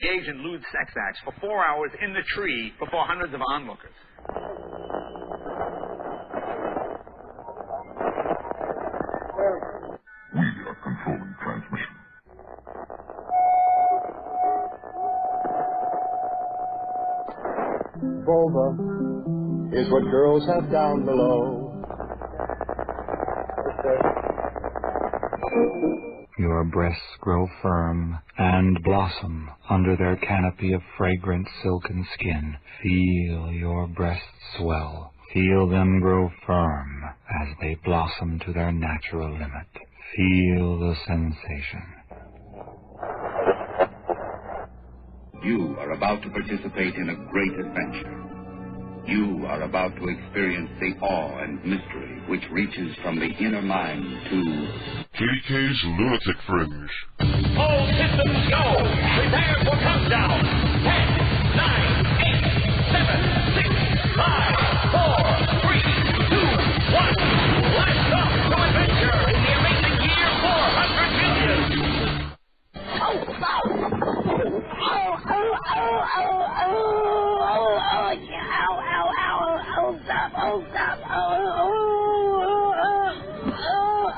engage in lewd sex acts for 4 hours in the tree before hundreds of onlookers. We are controlling transmission. Vulva is what girls have down below. Your breasts grow firm and blossom under their canopy of fragrant silken skin. Feel your breasts swell. Feel them grow firm as they blossom to their natural limit. Feel the sensation. You are about to participate in a great adventure. You are about to experience the awe and mystery which reaches from the inner mind to KDK's Lunatic Fringe. All systems go! Prepare for countdown! 10, 9, 8, 7, 6, 5, 4, 3, 2, 1. Blast off to adventure in the amazing year 400 million!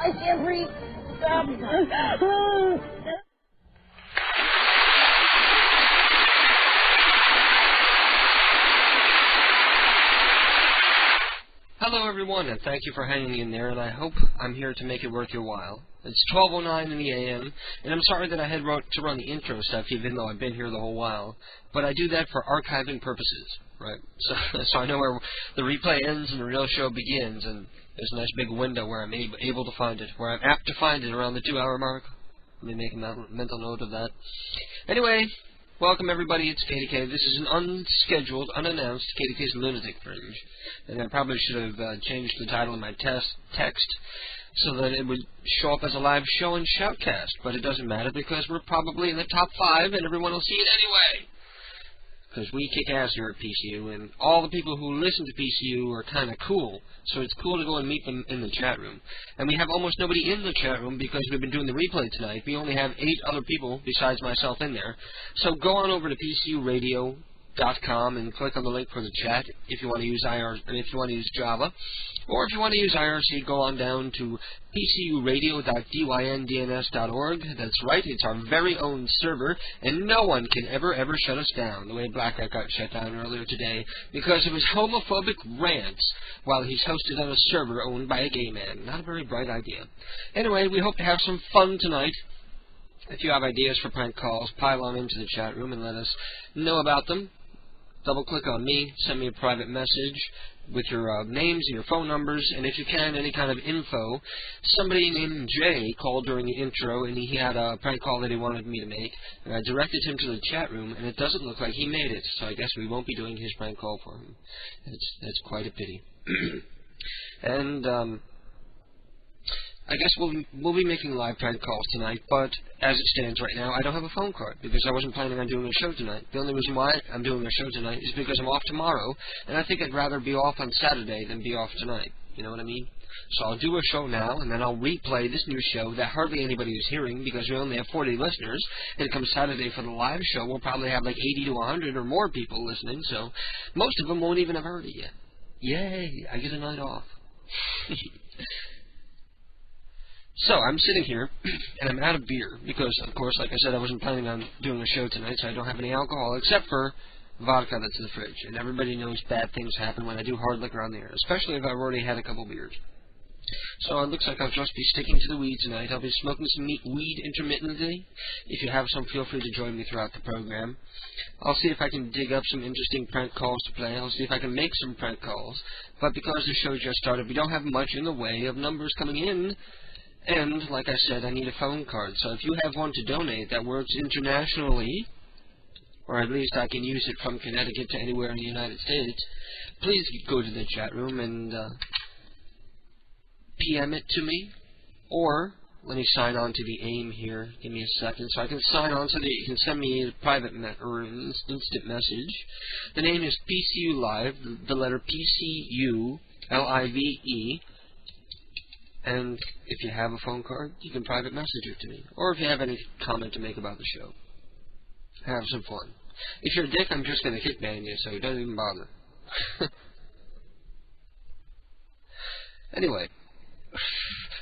I can't breathe. Stop. Hello everyone, and thank you for hanging in there, and I hope I'm here to make it worth your while. It's 12:09 in the AM, and I'm sorry that I had to run the intro stuff even though I've been here the whole while, but I do that for archiving purposes, right? So I know where the replay ends and the real show begins, and there's a nice big window where I'm able to find it, where I'm apt to find it around the 2-hour mark. Let me make a mental note of that. Anyway, welcome everybody, it's KDK. This is an unscheduled, unannounced KDK's Lunatic Fringe. And I probably should have changed the title of my text so that it would show up as a live show in Shoutcast. But it doesn't matter because we're probably in the top 5 and everyone will see it anyway. Because we kick ass here at PCU, and all the people who listen to PCU are kind of cool. So it's cool to go and meet them in the chat room. And we have almost nobody in the chat room because we've been doing the replay tonight. We only have 8 other people besides myself in there. So go on over to PCUradio.com and click on the link for the chat if you want to use if you want to use Java. Or if you want to use IRC, go on down to pcuradio.dyndns.org. That's right, it's our very own server, and no one can ever shut us down, the way Black Hat got shut down earlier today, because of his homophobic rants while he's hosted on a server owned by a gay man. Not a very bright idea. Anyway, we hope to have some fun tonight. If you have ideas for prank calls, pile on into the chat room and let us know about them. Double-click on me, send me a private message with your names and your phone numbers, and if you can, any kind of info. Somebody named Jay called during the intro, and he had a prank call that he wanted me to make, and I directed him to the chat room, and it doesn't look like he made it, so I guess we won't be doing his prank call for him. That's quite a pity. And, I guess we'll be making live prank calls tonight, but as it stands right now, I don't have a phone card because I wasn't planning on doing a show tonight. The only reason why I'm doing a show tonight is because I'm off tomorrow, and I think I'd rather be off on Saturday than be off tonight. You know what I mean? So I'll do a show now, and then I'll replay this new show that hardly anybody is hearing because we only have 40 listeners, and it comes Saturday for the live show. We'll probably have like 80 to 100 or more people listening, so most of them won't even have heard it yet. Yay, I get a night off. So, I'm sitting here, and I'm out of beer, because, of course, like I said, I wasn't planning on doing a show tonight, so I don't have any alcohol, except for vodka that's in the fridge. And everybody knows bad things happen when I do hard liquor on the air, especially if I've already had a couple beers. So it looks like I'll just be sticking to the weed tonight. I'll be smoking some weed intermittently. If you have some, feel free to join me throughout the program. I'll see if I can dig up some interesting prank calls to play. I'll see if I can make some prank calls. But because the show just started, we don't have much in the way of numbers coming in. And, like I said, I need a phone card. So if you have one to donate that works internationally, or at least I can use it from Connecticut to anywhere in the United States, please go to the chat room and PM it to me. Or, let me sign on to the AIM here. Give me a second. So I can sign on so that you can send me a private or an instant message. The name is PCU Live, the letter PCU, LIVE. And if you have a phone card, you can private message it to me. Or if you have any comment to make about the show. Have some fun. If you're a dick, I'm just going to hitman you, so don't even bother. Anyway.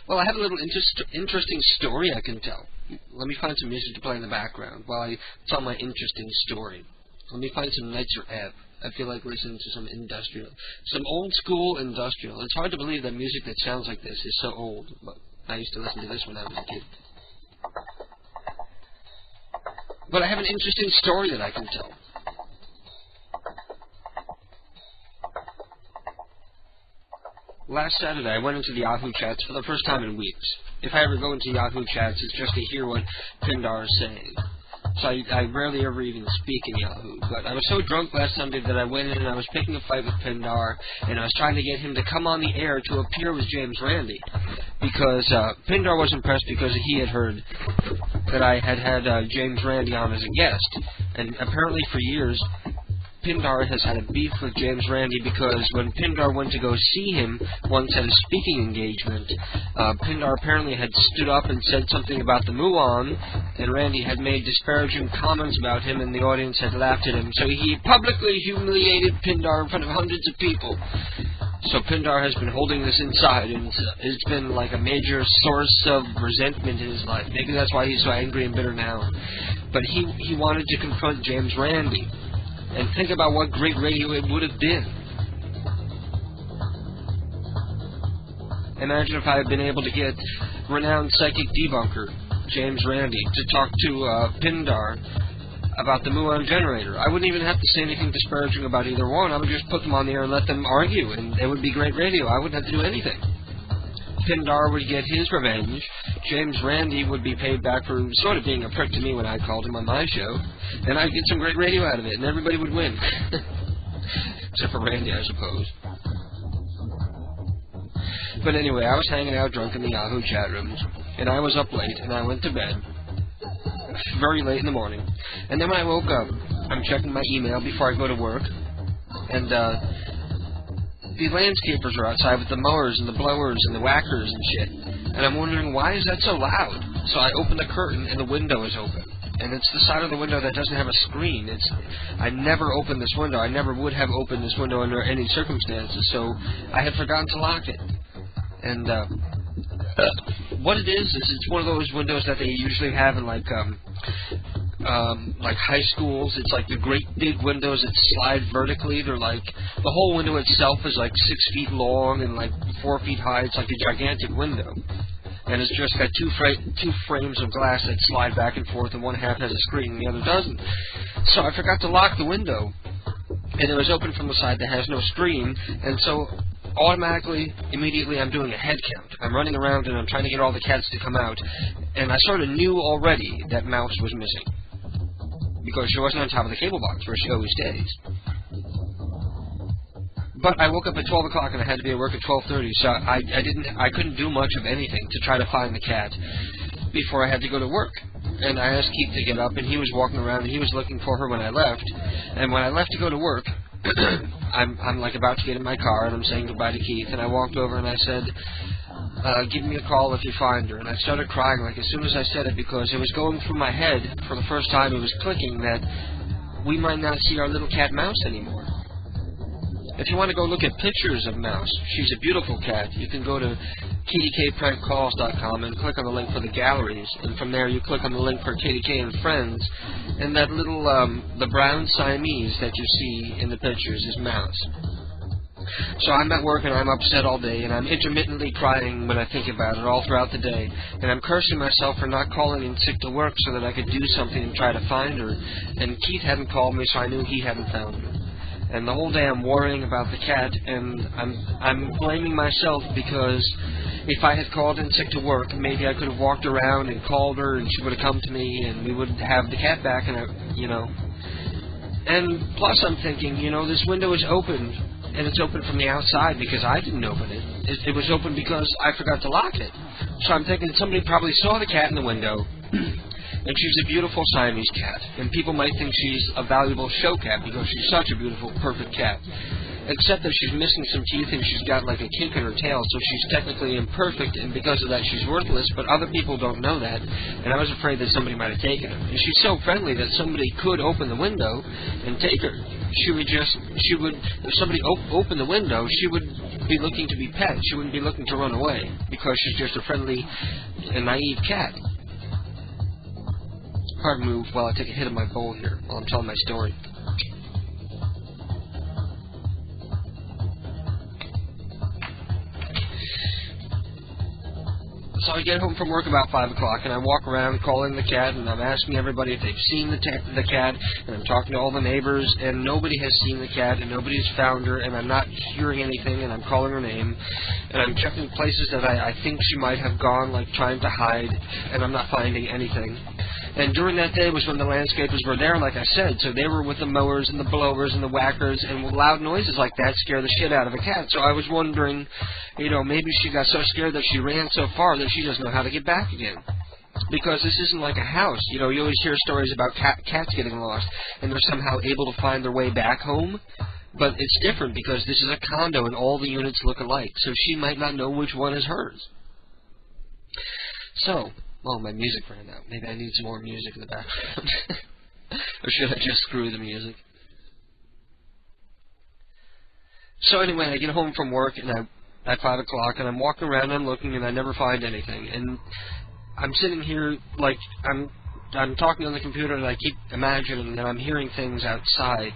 Well, I have a little interesting story I can tell. Let me find some music to play in the background while I tell my interesting story. Let me find some Nitzer Ebb. I feel like listening to some industrial, some old school industrial. It's hard to believe that music that sounds like this is so old, but I used to listen to this when I was a kid. But I have an interesting story that I can tell. Last Saturday, I went into the Yahoo chats for the first time in weeks. If I ever go into Yahoo chats, it's just to hear what Pindar is saying. So I rarely ever even speak in Yahoo. But I was so drunk last Sunday that I went in and I was picking a fight with Pindar, and I was trying to get him to come on the air to appear with James Randi. Because Pindar was impressed because he had heard that I had James Randi on as a guest. And apparently for years, Pindar has had a beef with James Randi because when Pindar went to go see him once at a speaking engagement, Pindar apparently had stood up and said something about the Muon, and Randi had made disparaging comments about him, and the audience had laughed at him. So he publicly humiliated Pindar in front of hundreds of people. So Pindar has been holding this inside, and it's been like a major source of resentment in his life. Maybe that's why he's so angry and bitter now. But he wanted to confront James Randi. And think about what great radio it would have been. Imagine if I had been able to get renowned psychic debunker James Randi to talk to Pindar about the muon generator. I wouldn't even have to say anything disparaging about either one. I would just put them on the air and let them argue, and it would be great radio. I wouldn't have to do anything. Pindar would get his revenge. James Randi would be paid back for sort of being a prick to me when I called him on my show. And I'd get some great radio out of it, and everybody would win. Except for Randy, I suppose. But anyway, I was hanging out drunk in the Yahoo chat rooms, and I was up late, and I went to bed. Very late in the morning. And then when I woke up, I'm checking my email before I go to work, and the landscapers are outside with the mowers and the blowers and the whackers and shit. And I'm wondering, why is that so loud? So I open the curtain and the window is open. And it's the side of the window that doesn't have a screen. I never opened this window. I never would have opened this window under any circumstances. So I had forgotten to lock it. And what it is it's one of those windows that they usually have in like high schools. It's like the great big windows that slide vertically. They're like, the whole window itself is like 6 feet long and like 4 feet high. It's like a gigantic window. And it's just got two frames of glass that slide back and forth, and one half has a screen and the other doesn't. So I forgot to lock the window, and it was open from the side that has no screen, and so automatically, immediately, I'm doing a head count. I'm running around and I'm trying to get all the cats to come out, and I sort of knew already that Mouse was missing, because she wasn't on top of the cable box where she always stays. But I woke up at 12 o'clock and I had to be at work at 12:30, so I couldn't do much of anything to try to find the cat before I had to go to work. And I asked Keith to get up, and he was walking around and he was looking for her when I left. And when I left to go to work, I'm like about to get in my car and I'm saying goodbye to Keith, and I walked over and I said, give me a call if you find her. And I started crying like as soon as I said it, because it was going through my head for the first time. It was clicking that we might not see our little cat Mouse anymore. If you want to go look at pictures of Mouse, she's a beautiful cat. You can go to KDKprankcalls.com and click on the link for the galleries, and from there you click on the link for KDK and Friends, and that little, the brown Siamese that you see in the pictures is Mouse. So I'm at work and I'm upset all day, and I'm intermittently crying when I think about it all throughout the day, and I'm cursing myself for not calling in sick to work so that I could do something and try to find her, and Keith hadn't called me, so I knew he hadn't found her. And the whole day I'm worrying about the cat, and I'm blaming myself, because if I had called in sick to work, maybe I could have walked around and called her, and she would have come to me, and we would have the cat back, and And plus I'm thinking, this window is open, and it's open from the outside because I didn't open it. It was open because I forgot to lock it. So I'm thinking somebody probably saw the cat in the window. And she's a beautiful Siamese cat, and people might think she's a valuable show cat because she's such a beautiful, perfect cat. except that she's missing some teeth and she's got like a kink in her tail, so she's technically imperfect, and because of that she's worthless, but other people don't know that, and I was afraid that somebody might have taken her. And she's so friendly that somebody could open the window and take her. If somebody opened the window, she would be looking to be pet. She wouldn't be looking to run away, because she's just a friendly and naive cat. Hard move while I take a hit of my bowl here, while I'm telling my story. So I get home from work about 5 o'clock, and I walk around calling the cat, and I'm asking everybody if they've seen the cat, and I'm talking to all the neighbors, and nobody has seen the cat, and nobody's found her, and I'm not hearing anything, and I'm calling her name, and I'm checking places that I think she might have gone, like trying to hide, and I'm not finding anything. And during that day was when the landscapers were there, like I said, so they were with the mowers and the blowers and the whackers, and loud noises like that scare the shit out of a cat. So I was wondering, maybe she got so scared that she ran so far that she doesn't know how to get back again. Because this isn't like a house. You always hear stories about cats getting lost, and they're somehow able to find their way back home. But it's different because this is a condo and all the units look alike, so she might not know which one is hers. So, well, my music ran out. Maybe I need some more music in the background. Or should I just screw the music? So anyway, I get home from work and at 5 o'clock, and I'm walking around and I'm looking, and I never find anything. And I'm sitting here like I'm talking on the computer, and I keep imagining that I'm hearing things outside.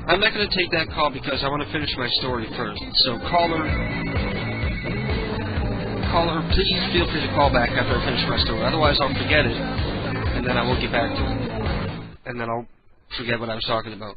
I'm not going to take that call because I want to finish my story first. So caller, please feel free to call back after I finish my story. Otherwise, I'll forget it, and then I won't get back to it, and then I'll forget what I was talking about.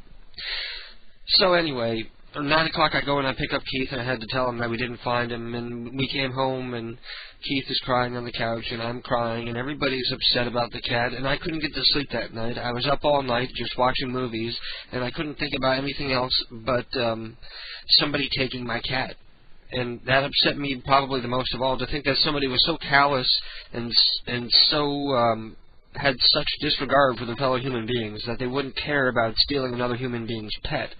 So anyway, at 9 o'clock I go and I pick up Keith, and I had to tell him that we didn't find him, and we came home, and Keith is crying on the couch, and I'm crying, and everybody's upset about the cat, and I couldn't get to sleep that night. I was up all night just watching movies, and I couldn't think about anything else but somebody taking my cat. And that upset me probably the most of all, to think that somebody was so callous and so had such disregard for their fellow human beings that they wouldn't care about stealing another human being's pet.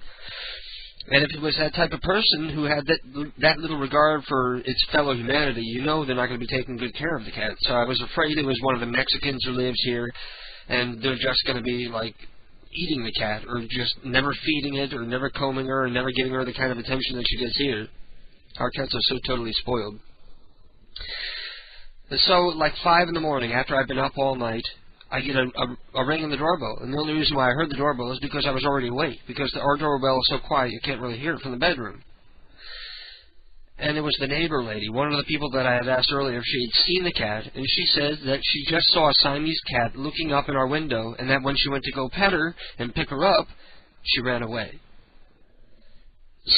And if it was that type of person who had that little regard for its fellow humanity, they're not going to be taking good care of the cat. So I was afraid it was one of the Mexicans who lives here, and they're just going to be, like, eating the cat, or just never feeding it, or never combing her, and never giving her the kind of attention that she gets here. Our cats are so totally spoiled. And so, like 5 in the morning, after I've been up all night, I get a ring on the doorbell. And the only reason why I heard the doorbell is because I was already awake, because our doorbell is so quiet you can't really hear it from the bedroom. And it was the neighbor lady, one of the people that I had asked earlier if she had seen the cat, and she said that she just saw a Siamese cat looking up in our window, and that when she went to go pet her and pick her up, she ran away.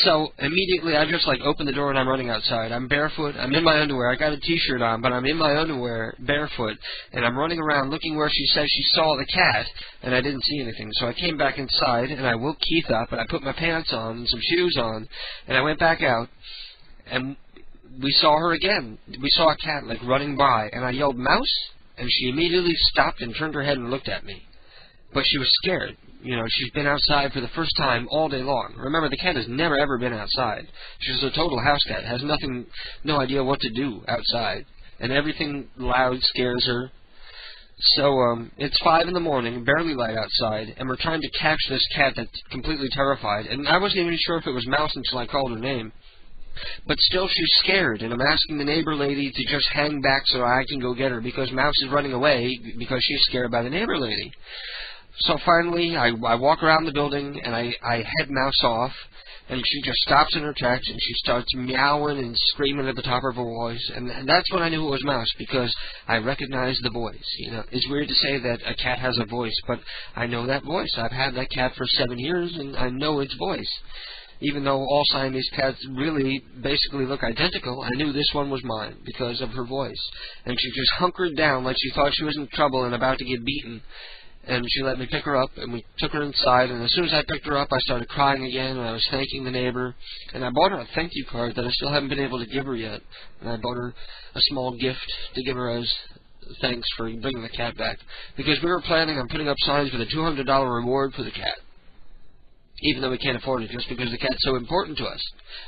So immediately I just open the door and I'm running outside. I'm barefoot, I'm in my underwear, I got a t-shirt on, but I'm in my underwear, barefoot, and I'm running around looking where she says she saw the cat, and I didn't see anything. So I came back inside and I woke Keith up and I put my pants on and some shoes on, and I went back out, and we saw her again. We saw a cat running by, and I yelled, "Mouse?" And she immediately stopped and turned her head and looked at me. But she was scared. She's been outside for the first time all day long. Remember, the cat has never, ever been outside. She's a total house cat. Has no idea what to do outside. And everything loud scares her. So, it's 5 in the morning, barely light outside, and we're trying to catch this cat that's completely terrified. And I wasn't even sure if it was Mouse until I called her name. But still, she's scared, and I'm asking the neighbor lady to just hang back so I can go get her, because Mouse is running away because she's scared by the neighbor lady. So finally, I walk around the building, and I head Mouse off, and she just stops in her tracks, and she starts meowing and screaming at the top of her voice, and that's when I knew it was Mouse, because I recognized the voice. It's weird to say that a cat has a voice, but I know that voice. I've had that cat for 7 years, and I know its voice. Even though all Siamese cats really basically look identical, I knew this one was mine because of her voice. And she just hunkered down like she thought she was in trouble and about to get beaten. And she let me pick her up, and we took her inside, and as soon as I picked her up, I started crying again, and I was thanking the neighbor. And I bought her a thank you card that I still haven't been able to give her yet. And I bought her a small gift to give her as thanks for bringing the cat back. Because we were planning on putting up signs with a $200 reward for the cat. even though we can't afford it, just because the cat's so important to us.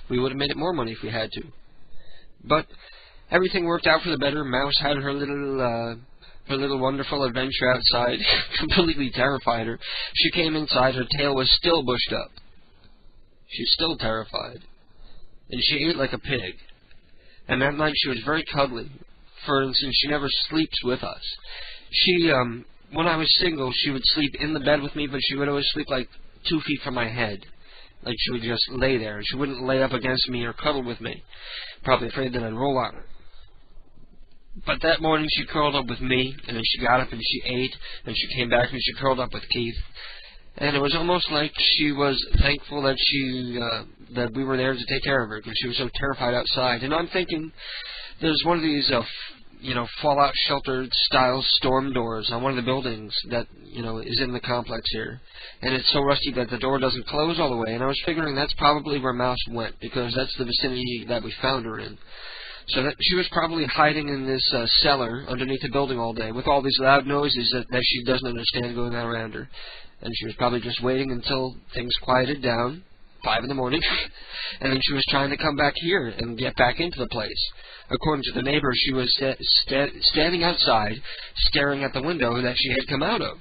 We would have made it more money if we had to. But everything worked out for the better. Mouse had her little wonderful adventure outside. Completely terrified her. She came inside, her tail was still bushed up. She's still terrified. And she ate like a pig. And that night she was very cuddly. For instance, she never sleeps with us. She, when I was single, she would sleep in the bed with me, but she would always sleep like 2 feet from my head. Like she would just lay there, and she wouldn't lay up against me or cuddle with me. Probably afraid that I'd roll on her. But that morning she curled up with me, and then she got up and she ate, and she came back and she curled up with Keith. And it was almost like she was thankful that that we were there to take care of her, because she was so terrified outside. And I'm thinking, there's one of these, fallout sheltered style storm doors on one of the buildings that, is in the complex here. And it's so rusty that the door doesn't close all the way. And I was figuring that's probably where Mouse went, because that's the vicinity that we found her in. So that she was probably hiding in this cellar underneath the building all day with all these loud noises that she doesn't understand going on around her. And she was probably just waiting until things quieted down, 5 in the morning, and then she was trying to come back here and get back into the place. According to the neighbor, she was standing outside, staring at the window that she had come out of.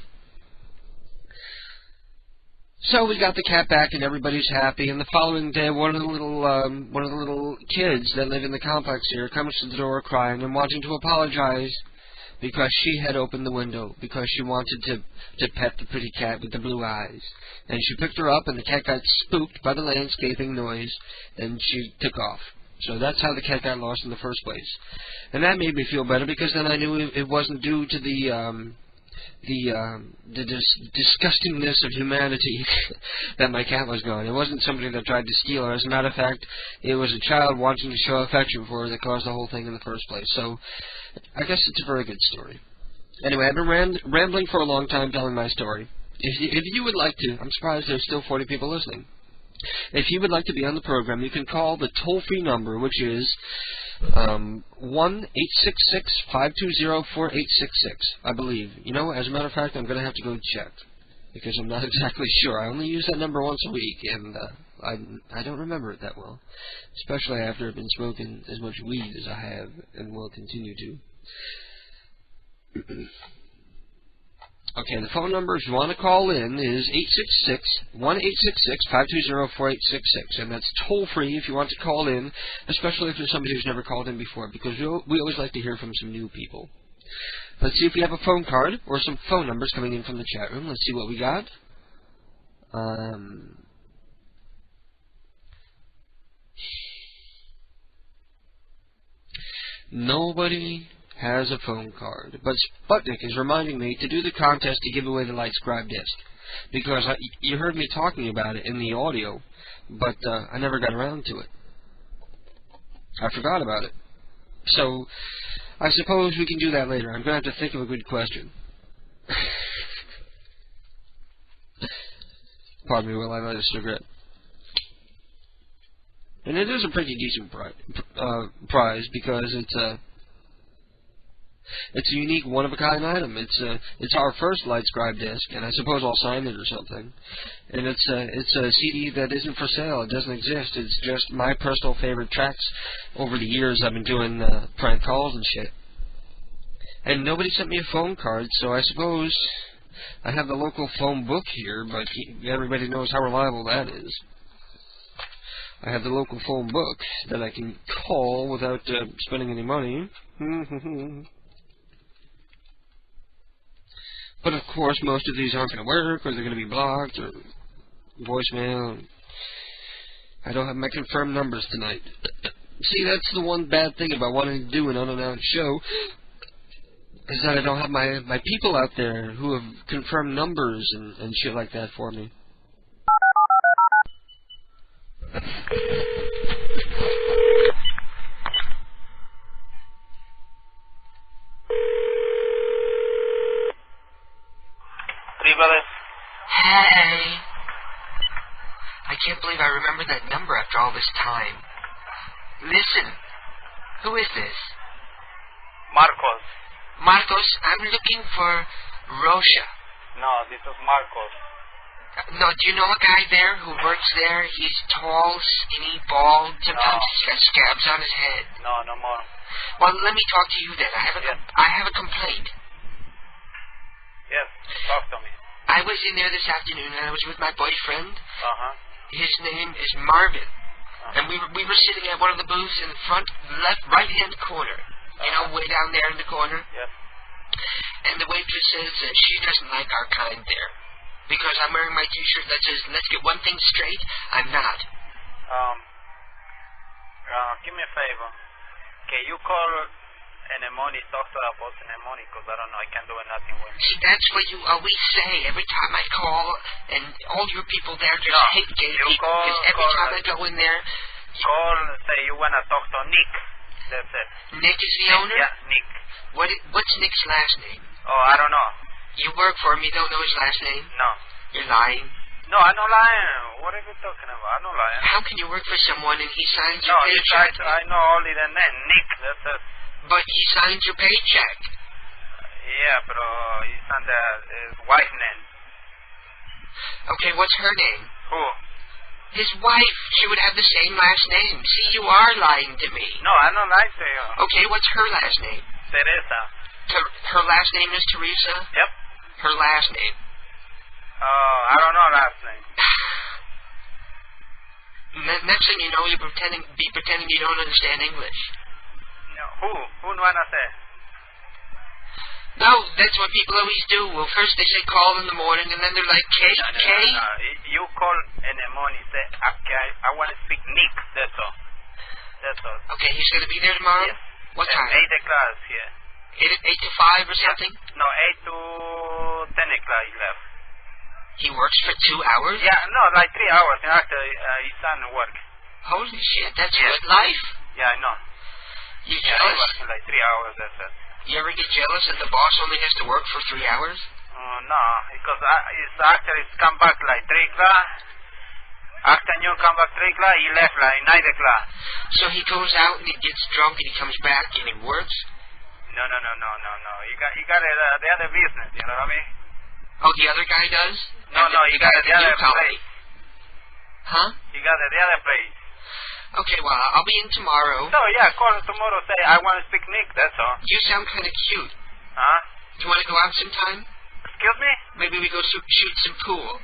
So we got the cat back, and everybody's happy. And the following day, one of the little kids that live in the complex here comes to the door crying and wanting to apologize because she had opened the window, because she wanted to pet the pretty cat with the blue eyes. And she picked her up, and the cat got spooked by the landscaping noise, and she took off. So that's how the cat got lost in the first place. And that made me feel better, because then I knew it wasn't due to the disgustingness of humanity that my cat was gone. It wasn't somebody that tried to steal her. As a matter of fact, it was a child wanting to show affection for her that caused the whole thing in the first place. So I guess it's a very good story. Anyway, I've been rambling for a long time telling my story. If you would like to, I'm surprised there's still 40 people listening. If you would like to be on the program, you can call the toll-free number, which is 1-866-520-4866, I believe. As a matter of fact, I'm going to have to go check, because I'm not exactly sure. I only use that number once a week, and I don't remember it that well, especially after I've been smoking as much weed as I have and will continue to. Okay, the phone number, if you want to call in, is 1-866-520-4866, and that's toll-free if you want to call in, especially if there's somebody who's never called in before, because we always like to hear from some new people. Let's see if we have a phone card or some phone numbers coming in from the chat room. Let's see what we got. Nobody has a phone card, but Sputnik is reminding me to do the contest to give away the LightScribe disc, because you heard me talking about it in the audio, but I never got around to it. I forgot about it. So I suppose we can do that later. I'm going to have to think of a good question. Pardon me while I light a cigarette. And it is a pretty decent prize, because it's a unique, one-of-a-kind item. It's our first LightScribe disc, and I suppose I'll sign it or something. And it's a CD that isn't for sale. It doesn't exist. It's just my personal favorite tracks over the years I've been doing prank calls and shit. And nobody sent me a phone card, so I suppose I have the local phone book here, but everybody knows how reliable that is. I have the local phone book that I can call without spending any money. But of course, most of these aren't going to work, or they're going to be blocked, or voicemail. I don't have my confirmed numbers tonight. See, that's the one bad thing about wanting to do an unannounced show, is that I don't have my people out there who have confirmed numbers and shit like that for me. Hey! I can't believe I remember that number after all this time. Listen, who is this? Marcos. Marcos, I'm looking for Rosha. No, this is Marcos. No, do you know a guy there who works there? He's tall, skinny, bald. Sometimes he's got scabs on his head. No, no more. Well, let me talk to you then. I have a complaint. Yes, talk to me. I was in there this afternoon, and I was with my boyfriend. Uh-huh. His name is Marvin. And we were sitting at one of the booths in the front left, right-hand corner. You know, way down there in the corner. Yes. And the waitress says that she doesn't like our kind there. Because I'm wearing my T-shirt that says, let's get one thing straight. I'm not. Give me a favor. Can you call in the morning, talk to our boss in the morning, because I don't know, I can't do nothing with See, that's what you always say every time I call, and all your people there just hate gay people, because every time I go in there... Call and say you want to talk to Nick. That's it. Nick is the owner? Yeah, Nick. What's Nick's last name? Oh, I don't know. You work for him, you don't know his last name? No. You're lying. No, I'm not lying. What are you talking about? I'm not lying. How can you work for someone and he signs your paycheck? I know only the name, Nick. That's it. But he signs your paycheck. Yeah, but he signed his wife's name. Okay, what's her name? Who? His wife. She would have the same last name. See, you are lying to me. No, I'm not lying to you. Okay, what's her last name? Teresa. Her last name is Teresa? Yep. Her last name? I don't know last name. Next thing you know, you're pretending you don't understand English. No, who? Who wanna say? No, that's what people always do. Well, first they say call in the morning, and then they're like, KDK? No. You call in the morning, say, okay, I want to speak Nick. That's all. That's all. Okay, he's going to be there tomorrow? Yes. What time? 8 o'clock here. 8 to 5 or something? No, 8 to 10 o'clock he left. He works for 2 hours? Yeah, no, like 3 hours after his son work. Holy shit, that's good life? Yeah, I know. You Yeah, jealous? he working like 3 hours, that's it. You ever get jealous that the boss only has to work for 3 hours? No, because he's come back like 3 o'clock. Afternoon come back 3 o'clock, he left like 9 o'clock. So he goes out and he gets drunk and he comes back and he works? No. He got the other business, you know what I mean? Oh, the other guy does? No, he got the other place. Huh? He got the other place. Okay, well, I'll be in tomorrow. No, yeah, call him tomorrow, say, I want to speak Nick, that's all. You sound kind of cute. Huh? Do you want to go out sometime? Excuse me? Maybe we go shoot some pool.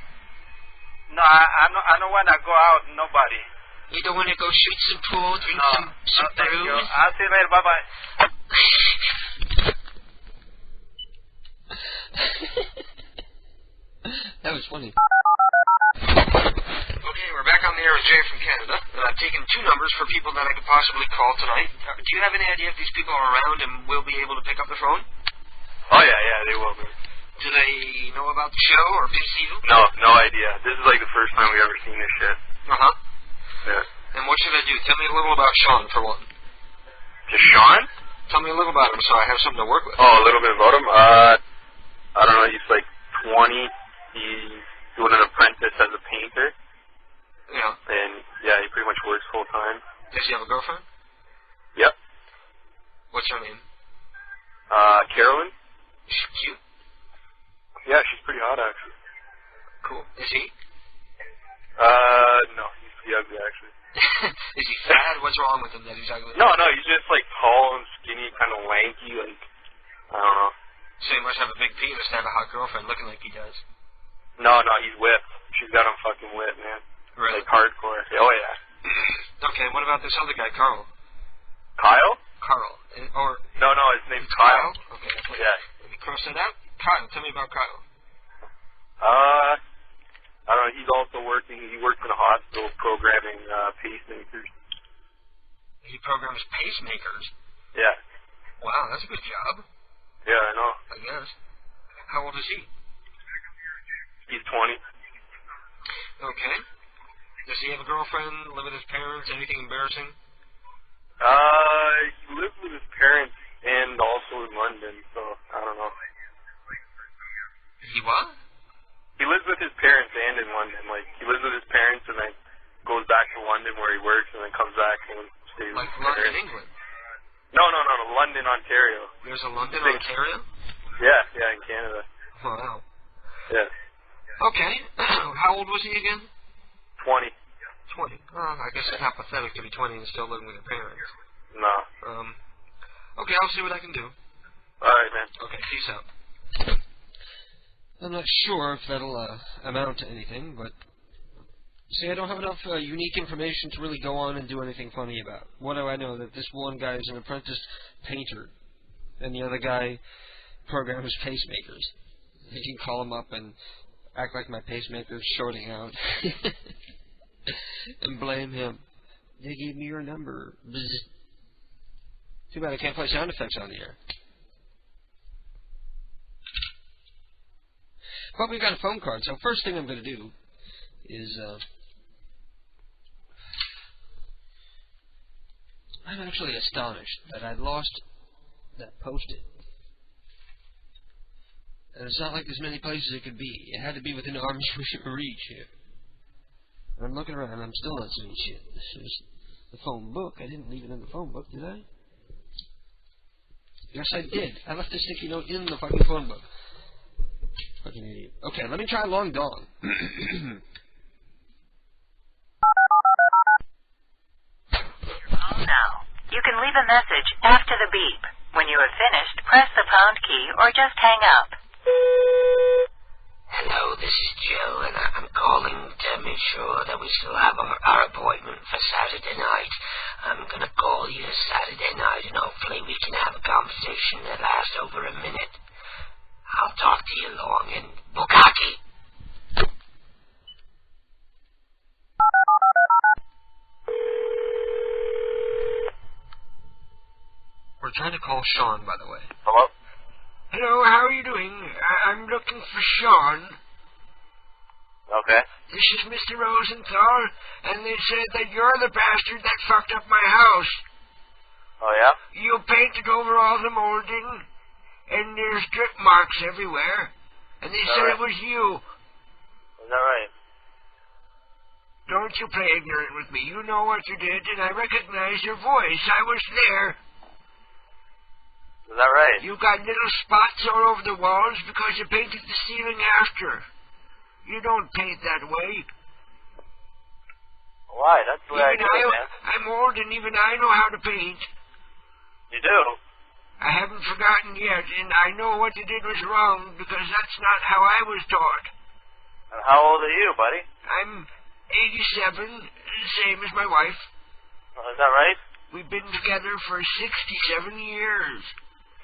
No, I don't want to go out, nobody. You don't want to go shoot some pool, drink some thank brews? you. I'll see you later, bye-bye. That was funny. Okay, we're back on the air with Jay from Canada. I've taken 2 numbers for people that I could possibly call tonight. Do you have any idea if these people are around and will be able to pick up the phone? Oh, yeah, they will be. Do they know about the show or been seen? No idea. This is like the first time we've ever seen this shit. Uh-huh. Yeah. And what should I do? Tell me a little about Sean, for one. Just Sean? Tell me a little about him so I have something to work with. Oh, a little bit about him? I don't know, he's like 20. He's doing an apprentice as a painter. Yeah. And, yeah, he pretty much works full time. Does he have a girlfriend? Yep. What's her name? Carolyn? Is she cute? Yeah, she's pretty hot, actually. Cool. Is he? No, he's pretty ugly, actually. Is he fat? What's wrong with him that he's ugly? No, he's just like tall and skinny, kind of lanky, like, I don't know. So he must have a big penis to have a hot girlfriend looking like he does. No, he's whipped. She's got him fucking whipped, man. Really? Like hardcore. Oh, yeah. Okay, what about this other guy, Carl? Kyle? Carl. No, his name's Kyle. Okay. Yeah. Let me cross that out. Kyle, tell me about Kyle. I don't know, he's also he works in a hospital programming pacemakers. He programs pacemakers? Yeah. Wow, that's a good job. Yeah, I know. I guess. How old is he? He's 20. Okay. Does he have a girlfriend, live with his parents, anything embarrassing? He lives with his parents and also in London, so I don't know. He what? He lives with his parents and in London. Like, he lives with his parents and then goes back to London where he works and then comes back and stays with his London, parents. England? No, London, Ontario. There's a London, Ontario? Yeah, in Canada. Wow. Yeah. Okay. How old was he again? 20. 20. Oh, I guess it's not pathetic to be 20 and still living with your parents. No. Okay, I'll see what I can do. Alright, man. Okay, peace out. I'm not sure if that'll amount to anything, but... See, I don't have enough unique information to really go on and do anything funny about. What do I know? That this one guy is an apprentice painter, and the other guy programs pacemakers. You can call him up and act like my pacemaker's shorting out. And blame him. They gave me your number. Bzz. Too bad I can't play sound effects on the air. But we got a phone card, so first thing I'm going to do is... I'm actually astonished that I lost that Post-it. And it's not like there's many places it could be. It had to be within arm's reach here. And I'm looking around and I'm still not seeing shit. This is the phone book. I didn't leave it in the phone book, did I? Yes, I did. I left a sticky note in the fucking phone book. Fucking idiot. Okay, let me try Long Dong. Now, you can leave a message after the beep. When you have finished, press the pound key or just hang up. Hello, this is Joe, and I'm calling to make sure that we still have our appointment for Saturday night. I'm going to call you Saturday night, and hopefully we can have a conversation that lasts over a minute. I'll talk to you long, and Bukaki. We're trying to call Sean, by the way. Hello? Hello, how are you doing? I'm looking for Sean. Okay. This is Mr. Rosenthal, and they said that you're the bastard that fucked up my house. Oh, yeah? You painted over all the molding, and there's drip marks everywhere, and they said it was you. Is that right? Don't you play ignorant with me. You know what you did, and I recognize your voice. I was there. Is that right? You got little spots all over the walls because you painted the ceiling after. You don't paint that way. Why? That's the way I do it, man. I'm old and even I know how to paint. You do? I haven't forgotten yet, and I know what you did was wrong because that's not how I was taught. And how old are you, buddy? I'm 87, same as my wife. Is that right? We've been together for 67 years.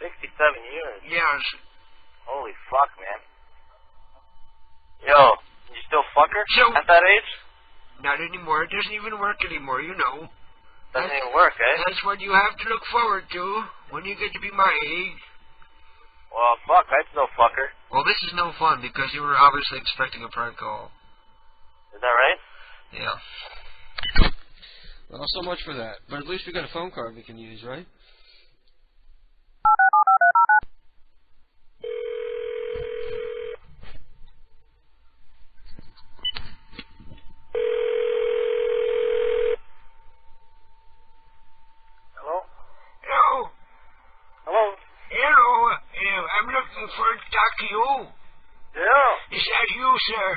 67 years? Yes. Holy fuck, man. Yo, you still fuck her at that age? Not anymore. It doesn't even work anymore, you know. Doesn't even work, eh? That's what you have to look forward to when you get to be my age. Well, fuck, I'd still fuck her. Well, this is no fun because you were obviously expecting a prank call. Is that right? Yeah. Well, so much for that. But at least we got a phone card we can use, right? I'm looking for Dr. You. Yeah. Is that you, sir?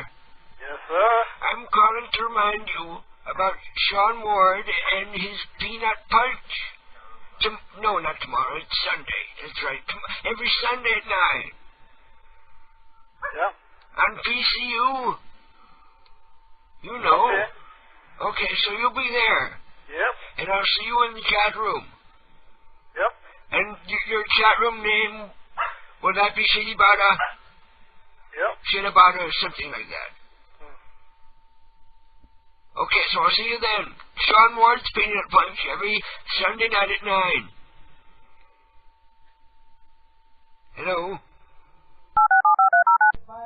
Yes, sir. I'm calling to remind you about Sean Ward and his peanut punch. No, not tomorrow. It's Sunday. That's right. Every Sunday at 9. Yeah. On PCU. You know. Okay, so you'll be there. Yep. And I'll see you in the chat room. Yep. And your chat room name, will that be Shitibata? Yep. Shitibata or something like that. Okay, so I'll see you then. Sean Ward's Peanut Punch every Sunday night at 9. Hello?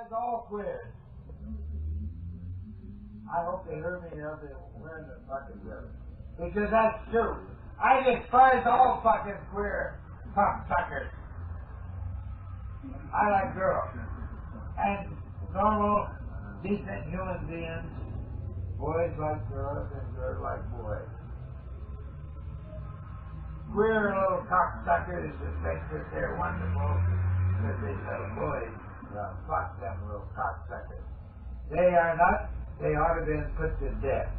Golf quiz. I hope they heard me else they win the fucking river. Because that's true. I despise all fucking queer cocksuckers. I like girls. And normal, decent human beings. Boys like girls and girls like boys. Queer little cocksuckers that think that they're wonderful, that they little boys. Fuck them little cocksuckers. They are not. They ought to have been put to death.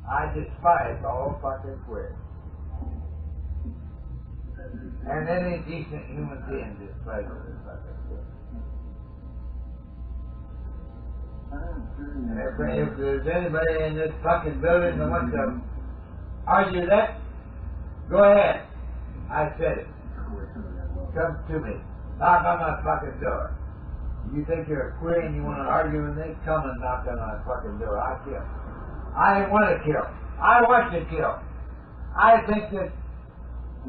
I despise all fucking queers. And any decent human being despises this fucking queer. And if there's anybody in this fucking building that wants to argue that, go ahead. I said it. Come to me. Knock on my fucking door. You think you're a queer and you want to argue with me? Come and knock on my fucking door. I kill. I want to kill. I want to kill. I think that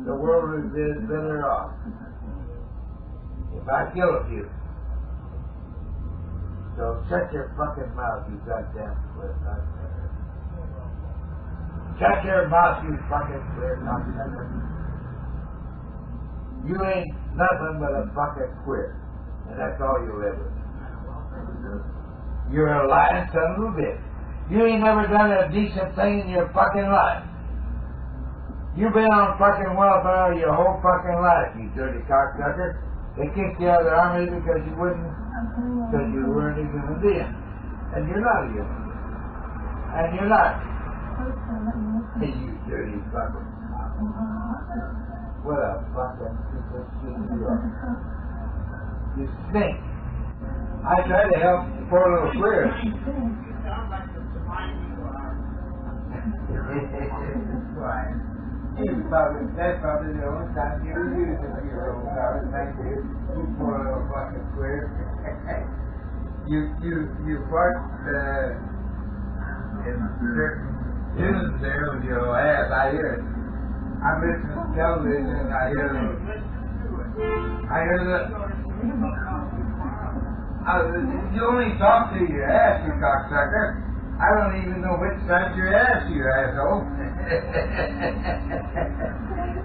the world is better off if I kill a few. So shut your fucking mouth, you goddamn queer cocksucker. Shut your mouth, you fucking queer cocksucker. You ain't nothing but a fucking queer. And that's all you'll ever do. You're a lying son of a bitch. You ain't never done a decent thing in your fucking life. You've been on fucking welfare your whole fucking life, you dirty cocksucker. They kicked you out of the army because you weren't a human being. And you're not a human being. And you're not. Hey, you dirty fucker. What a fucking piece of shit you are. You stink. I try to help the poor little queer. That's probably the only time you ever use it for your own car. Thank you. You poor little fucking queer. You parked in certain tunes there with your ass. I hear it. I'm listening to television and I hear the you only talk to your ass, you cocksucker. I don't even know which side's your ass, you asshole.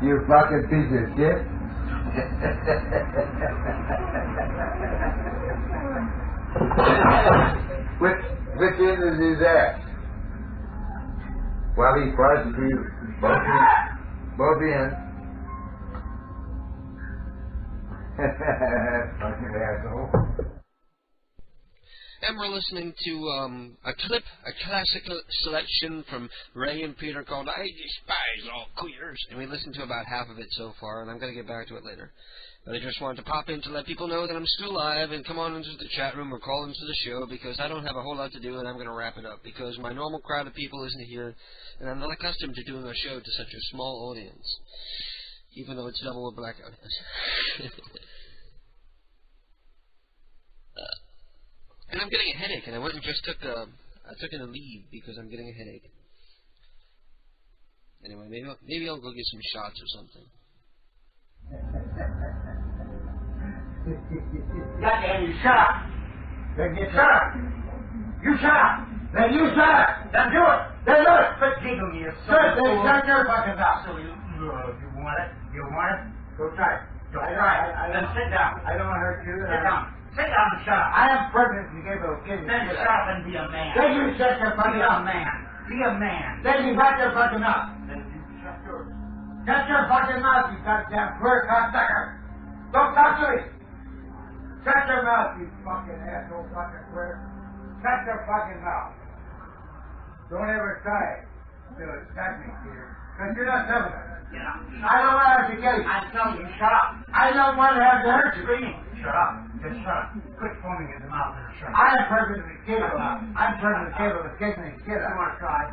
You fucking piece of shit. Which end is his ass? Well, he parts to both ends. Fucking asshole. And we're listening to a classic selection from Ray and Peter called I Despise All Queers. And we listened to about half of it so far, and I'm going to get back to it later. But I just wanted to pop in to let people know that I'm still alive and come on into the chat room or call into the show because I don't have a whole lot to do and I'm going to wrap it up because my normal crowd of people isn't here and I'm not accustomed to doing a show to such a small audience, even though it's double with blackout. And I'm getting a headache, and I went and just took a leave because I'm getting a headache. Anyway, maybe I'll go get some shots or something. Goddamn, you shut up! Then you shut up! You shut up! Then you shut up! Then do it! Then do it! Quit giggling, you son. Then shut your fucking mouth. So you want it? You want it? Go try it. Go try it. Then sit down. I don't want to hurt you. Sit down. Sit down and shut up. I am pregnant and gave a kid. Then shut up and be a man. Then you shut your fucking mouth. Be a man. Be a man. Then you shut your fucking mouth. Then you shut yours. Shut your fucking mouth, you goddamn queer cocksucker. Don't talk to me. Shut your mouth, you fucking asshole fucking queer. Shut your fucking mouth. Don't ever try to attack me, Peter. Because you're not telling me. I don't want to have to get you. I'm telling you, shut up. I don't want to have to hurt you. Shut up. Just shut up. Quit foaming at the mouth and shut up. I am perfectly capable. I'm perfectly capable of kicking these kids. I want to try.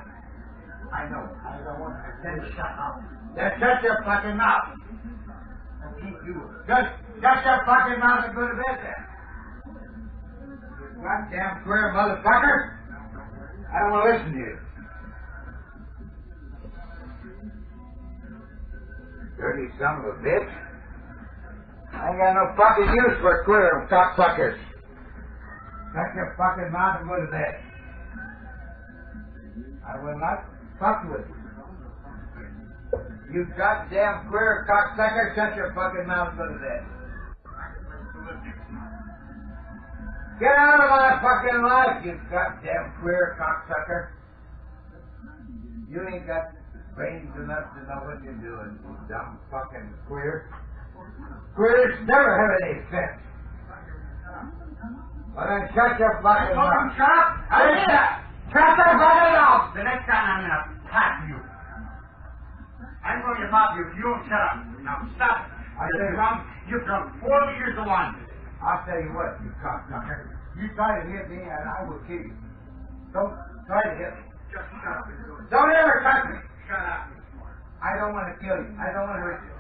I know. I don't want to. Then shut up. Then shut your fucking mouth. I'll keep you. Just shut your fucking mouth and go to bed then. You goddamn queer motherfucker. I don't want to listen to you. Dirty son of a bitch. I ain't got no fucking use for queer cocksuckers. Shut your fucking mouth and go to bed. I will not fuck with you. You goddamn queer cocksucker, shut your fucking mouth and go to bed. Get out of my fucking life, you goddamn queer cocksucker. You ain't got brains enough to know what you're doing, you dumb fucking queer. Queers never have any sense. Well, then shut your fucking mouth. Shut the fucking mouth. The next time I'm gonna pop you. I'm going to pop you if you don't shut up. Now stop it. You've drunk 4 liters of wine. I'll tell you what, you cocksucker. You try to hit me and I will kill you. Don't try to hit me. Just shut up. Don't ever touch me. Shut up. I don't want to kill you. I don't want to hurt you.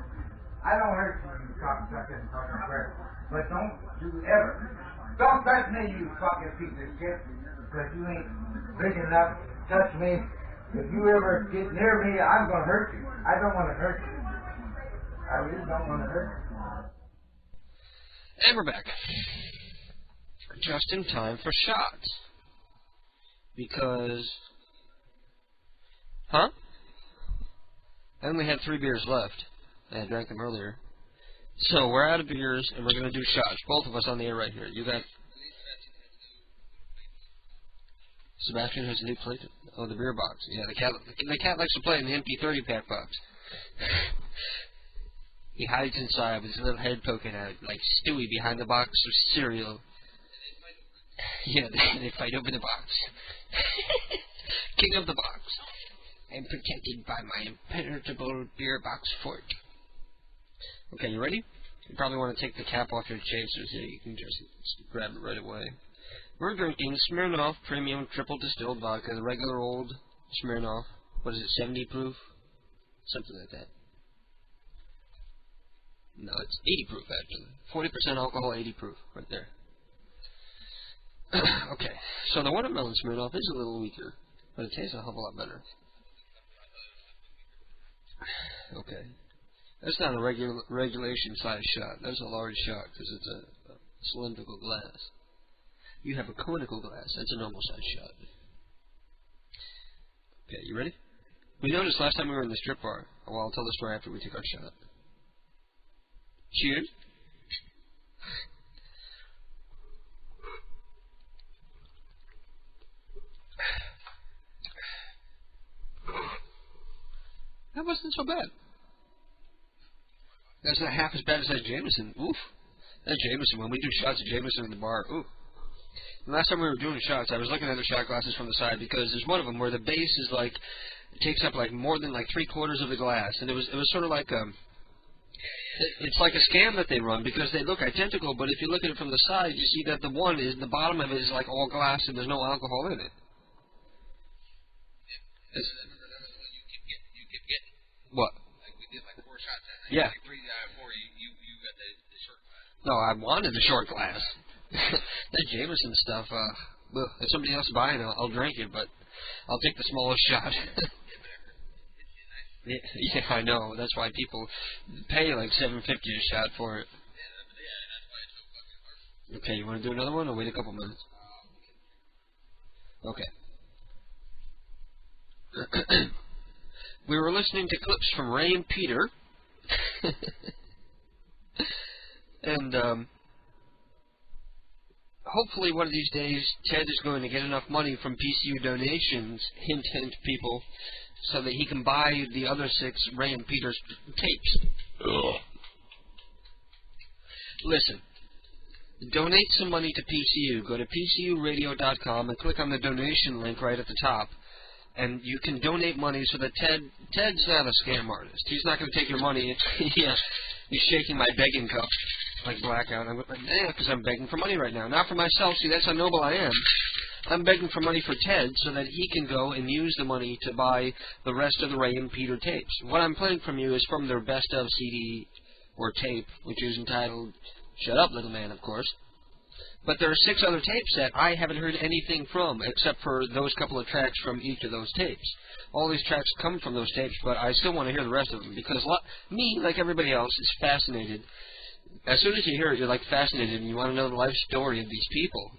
I don't hurt you, you cocksucker and fucking prick. But don't you ever. Don't touch me, you fucking piece of shit. Because you ain't big enough to touch me. If you ever get near me, I'm going to hurt you. I don't want to hurt you. I really don't want to hurt you. And we're back. Just in time for shots. Because... Huh? I only had 3 beers left. I had drank them earlier. So, we're out of beers, and we're going to do shots. Both of us on the air right here. You got... Sebastian has a new plate. Oh, the beer box. Yeah, the cat likes to play in the empty 30-pack box. He hides inside with his little head poking out, like Stewie behind the box of cereal. Yeah, they fight over the box. King of the box. I'm protected by my impenetrable beer box fort. Okay, you ready? You probably want to take the cap off your chasers here. You can just grab it right away. We're drinking Smirnoff Premium Triple Distilled Vodka, the regular old Smirnoff. What is it, 70 proof? Something like that. No, it's 80 proof, actually. 40% alcohol, 80 proof, right there. Okay, so the watermelon Smirnoff is a little weaker, but it tastes a hell of a lot better. Okay. That's not a regulation size shot. That's a large shot, because it's a cylindrical glass. You have a conical glass. That's a normal size shot. Okay, you ready? We noticed last time we were in the strip bar. Well, I'll tell the story after we take our shot. Cheers. That wasn't so bad. That's not half as bad as that Jameson. Oof. That Jameson, when we do shots of Jameson in the bar, ooh. The last time we were doing shots, I was looking at the shot glasses from the side because there's one of them where the base is like, it takes up like more than like 3/4 of the glass. And it was sort of like, it's like a scam that they run because they look identical, but if you look at it from the side, you see that the one is, the bottom of it is like all glass and there's no alcohol in it. What? Like we did like 4 shots at it. Yeah. Like 3 out of 4, you got the short glass. No, I wanted the short glass. That Jameson stuff, if somebody else is buying it, I'll drink it, but I'll take the smallest shot. Yeah, I know. That's why people pay like $7.50 a shot for it. Okay, you want to do another one or wait a couple minutes? Okay. We were listening to clips from Ray and Peter. And, hopefully one of these days Ted is going to get enough money from PCU donations, hint hint people, so that he can buy the other 6 Ray and Peter tapes. Ugh. Listen, donate some money to PCU. Go to PCUradio.com and click on the donation link right at the top. And you can donate money so that Ted's not a scam artist. He's not going to take your money. Yeah, he's shaking my begging cup like blackout. I'm like, yeah, because I'm begging for money right now. Not for myself. See, that's how noble I am. I'm begging for money for Ted so that he can go and use the money to buy the rest of the Ray and Peter tapes. What I'm playing from you is from their best of CD or tape, which is entitled Shut Up, Little Man, of course. But there are 6 other tapes that I haven't heard anything from, except for those couple of tracks from each of those tapes. All these tracks come from those tapes, but I still want to hear the rest of them, because me, like everybody else, is fascinated. As soon as you hear it, you're like fascinated, and you want to know the life story of these people.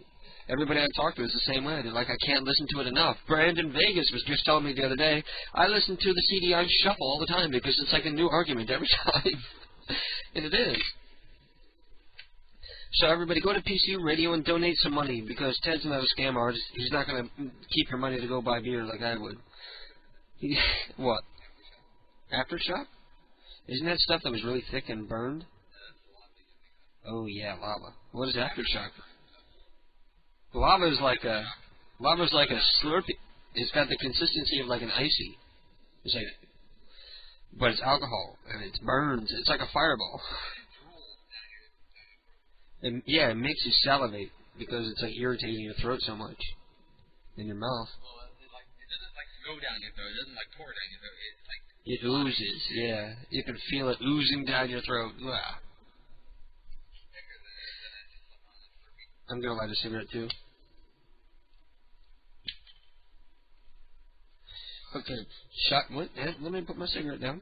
Everybody I talk to is the same way. They're like, I can't listen to it enough. Brandon Vegas was just telling me the other day, I listen to the CD on shuffle all the time, because it's like a new argument every time. And it is. So everybody go to PCU Radio and donate some money, because Ted's not a scam artist. He's not going to keep your money to go buy beer like I would. What? Aftershock? Isn't that stuff that was really thick and burned? Oh yeah, lava. What is Aftershock? Lava's like a Slurpee. It's got the consistency of like an icy. It's like, but it's alcohol and it burns. It's like a fireball. And yeah, it makes you salivate because it's like irritating your throat so much in your mouth. Well, it doesn't like go down your throat. It doesn't like pour down your throat. It oozes. Yeah, you can feel it oozing down your throat. Ugh. I'm gonna light a cigarette too. Okay, shot. What? Let me put my cigarette down.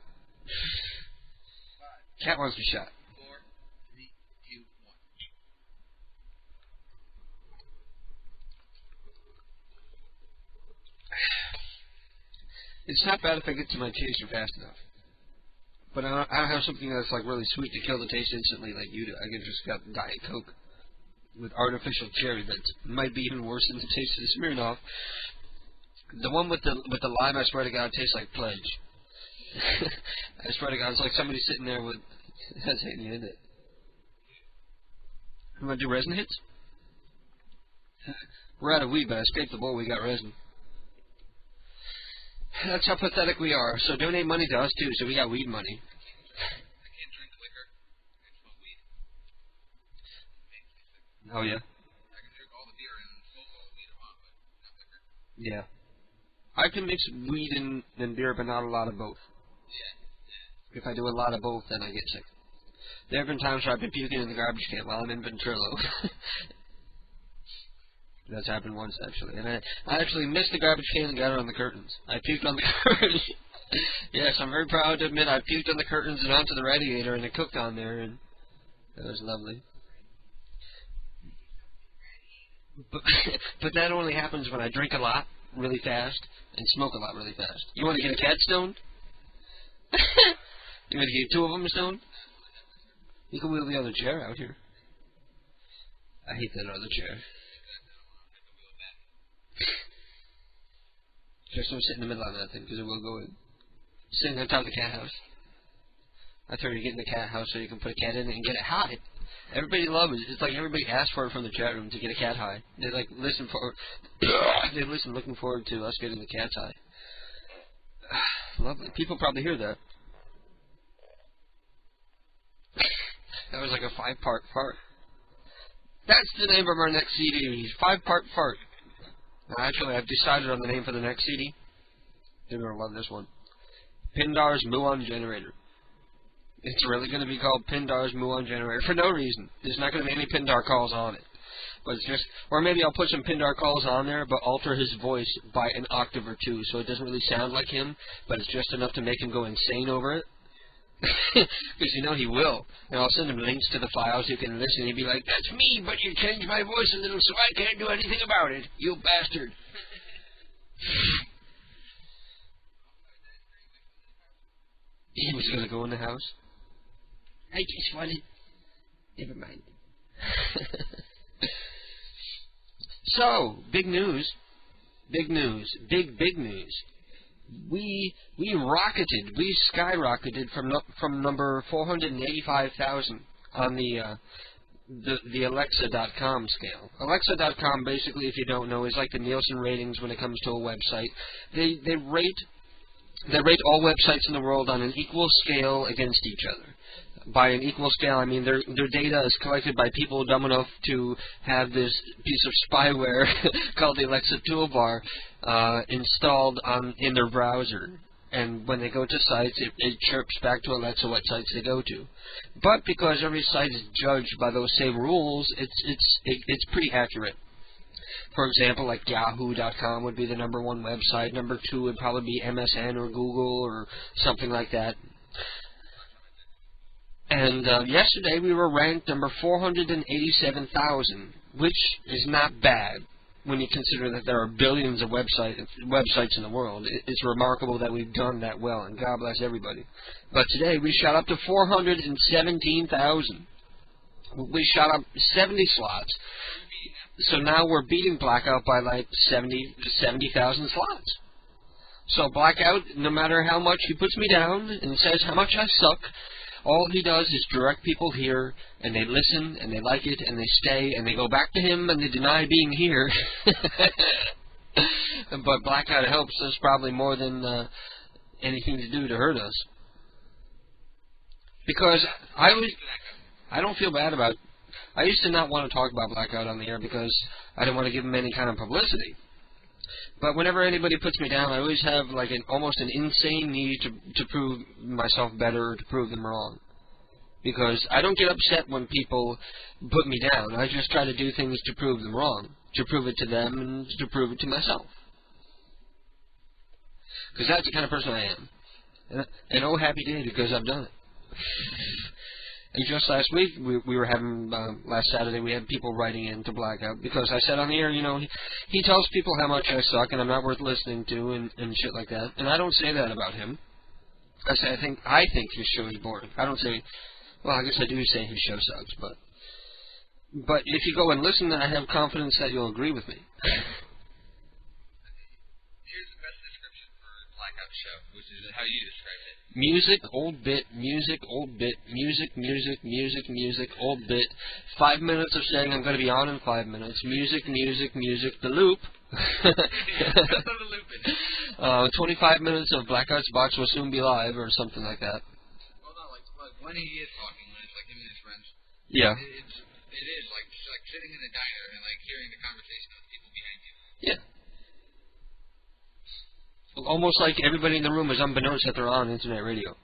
Cat wants to be shot. 4, 3, 2, 1. It's not bad if I get to my chaser fast enough. But I don't have something that's like really sweet to kill the taste instantly like you do. I can just got Diet Coke with artificial cherry that might be even worse than the taste of the Smirnoff. The one with the lime, I swear to God, tastes like Pledge. I swear to God, it's like somebody sitting there with... That's hitting you, isn't it? You want to do resin hits? We're out of weed, but I scraped the bowl, we got resin. That's how pathetic we are. So donate money to us, too, so we got weed money. I can't drink liquor. I can smoke weed. Oh, yeah? I can drink all the beer and smoke all the weed I want, but not liquor. Yeah. I can mix weed and beer, but not a lot of both. Yeah. If I do a lot of both, then I get sick. There have been times where I've been puking in the garbage can while I'm in Ventrilo. That's happened once, actually. And I actually missed the garbage can and got it on the curtains. I puked on the curtains. Yes, I'm very proud to admit I puked on the curtains and onto the radiator, and it cooked on there, and it was lovely. But that only happens when I drink a lot really fast and smoke a lot really fast. You want to get a cat stoned? You want to get 2 of them stoned? You can wheel the other chair out here. I hate that other chair. Just don't sit in the middle of that thing because it will go in. Sitting on top of the cat house. I thought you get in the cat house so you can put a cat in it and get it high. Everybody loves it. It's like everybody asks for it from the chat room to get a cat high. They like listen for. They listen, looking forward to us getting the cats high. Lovely. People probably hear that. That was like a 5-part fart. That's the name of our next CD. 5-part fart. Actually, I've decided on the name for the next CD. You're gonna love this one. Pindar's Muon Generator. It's really going to be called Pindar's Muon Generator for no reason. There's not going to be any Pindar calls on it. But it's just, or maybe I'll put some Pindar calls on there, but alter his voice by an octave or 2, so it doesn't really sound like him, but it's just enough to make him go insane over it. Because you know he will. And I'll send him links to the files you can listen. He'll be like, "That's me, but you changed my voice a little, so I can't do anything about it. You bastard." He was going to go in the house. I just wanted... Never mind. So, big news. Big news. Big news. We skyrocketed from number 485,000 on the Alexa.com scale. Alexa.com, basically, if you don't know, is like the Nielsen ratings when it comes to a website. They rate all websites in the world on an equal scale against each other. By an equal scale, I mean their data is collected by people dumb enough to have this piece of spyware called the Alexa Toolbar installed in their browser. And when they go to sites, it chirps back to Alexa what sites they go to. But because every site is judged by those same rules, it's pretty accurate. For example, like Yahoo.com would be the number 1 website. Number 2 would probably be MSN or Google or something like that. And yesterday we were ranked number 487,000, which is not bad when you consider that there are billions of websites in the world. It's remarkable that we've done that well, and God bless everybody. But today we shot up to 417,000. We shot up 70 slots. So now we're beating Blackout by like 70,000 slots. So Blackout, no matter how much he puts me down and says how much I suck, All he does is direct people here, and they listen, and they like it, and they stay, and they go back to him, and they deny being here. But Blackout helps us probably more than anything to do to hurt us. Because I don't feel bad about... I used to not want to talk about Blackout on the air because I didn't want to give him any kind of publicity. But whenever anybody puts me down, I always have like almost an insane need to prove myself better or to prove them wrong. Because I don't get upset when people put me down. I just try to do things to prove them wrong. To prove it to them and to prove it to myself. Because that's the kind of person I am. And oh, happy day because I've done it. And just last week, we were having, last Saturday, we had people writing in to Blackout, because I said on the air, you know, he tells people how much I suck and I'm not worth listening to and shit like that. And I don't say that about him. I say, I think his show is boring. I don't say, well, I guess I do say his show sucks, but if you go and listen, I have confidence that you'll agree with me. Here's the best description for Blackout show, which is how you describe it. Music, old bit, music, old bit, music, music, music, music, old bit. 5 minutes of saying I'm going to be on in 5 minutes. Music, music, music, the loop. 25 minutes of Blackout's box will soon be live, or something like that. Well, no, like when he is talking, when it's like him and his friends. Yeah. It is like just like sitting in a diner and like hearing the conversation of the people behind you. Yeah. Almost like everybody in the room is unbeknownst that they're on internet radio.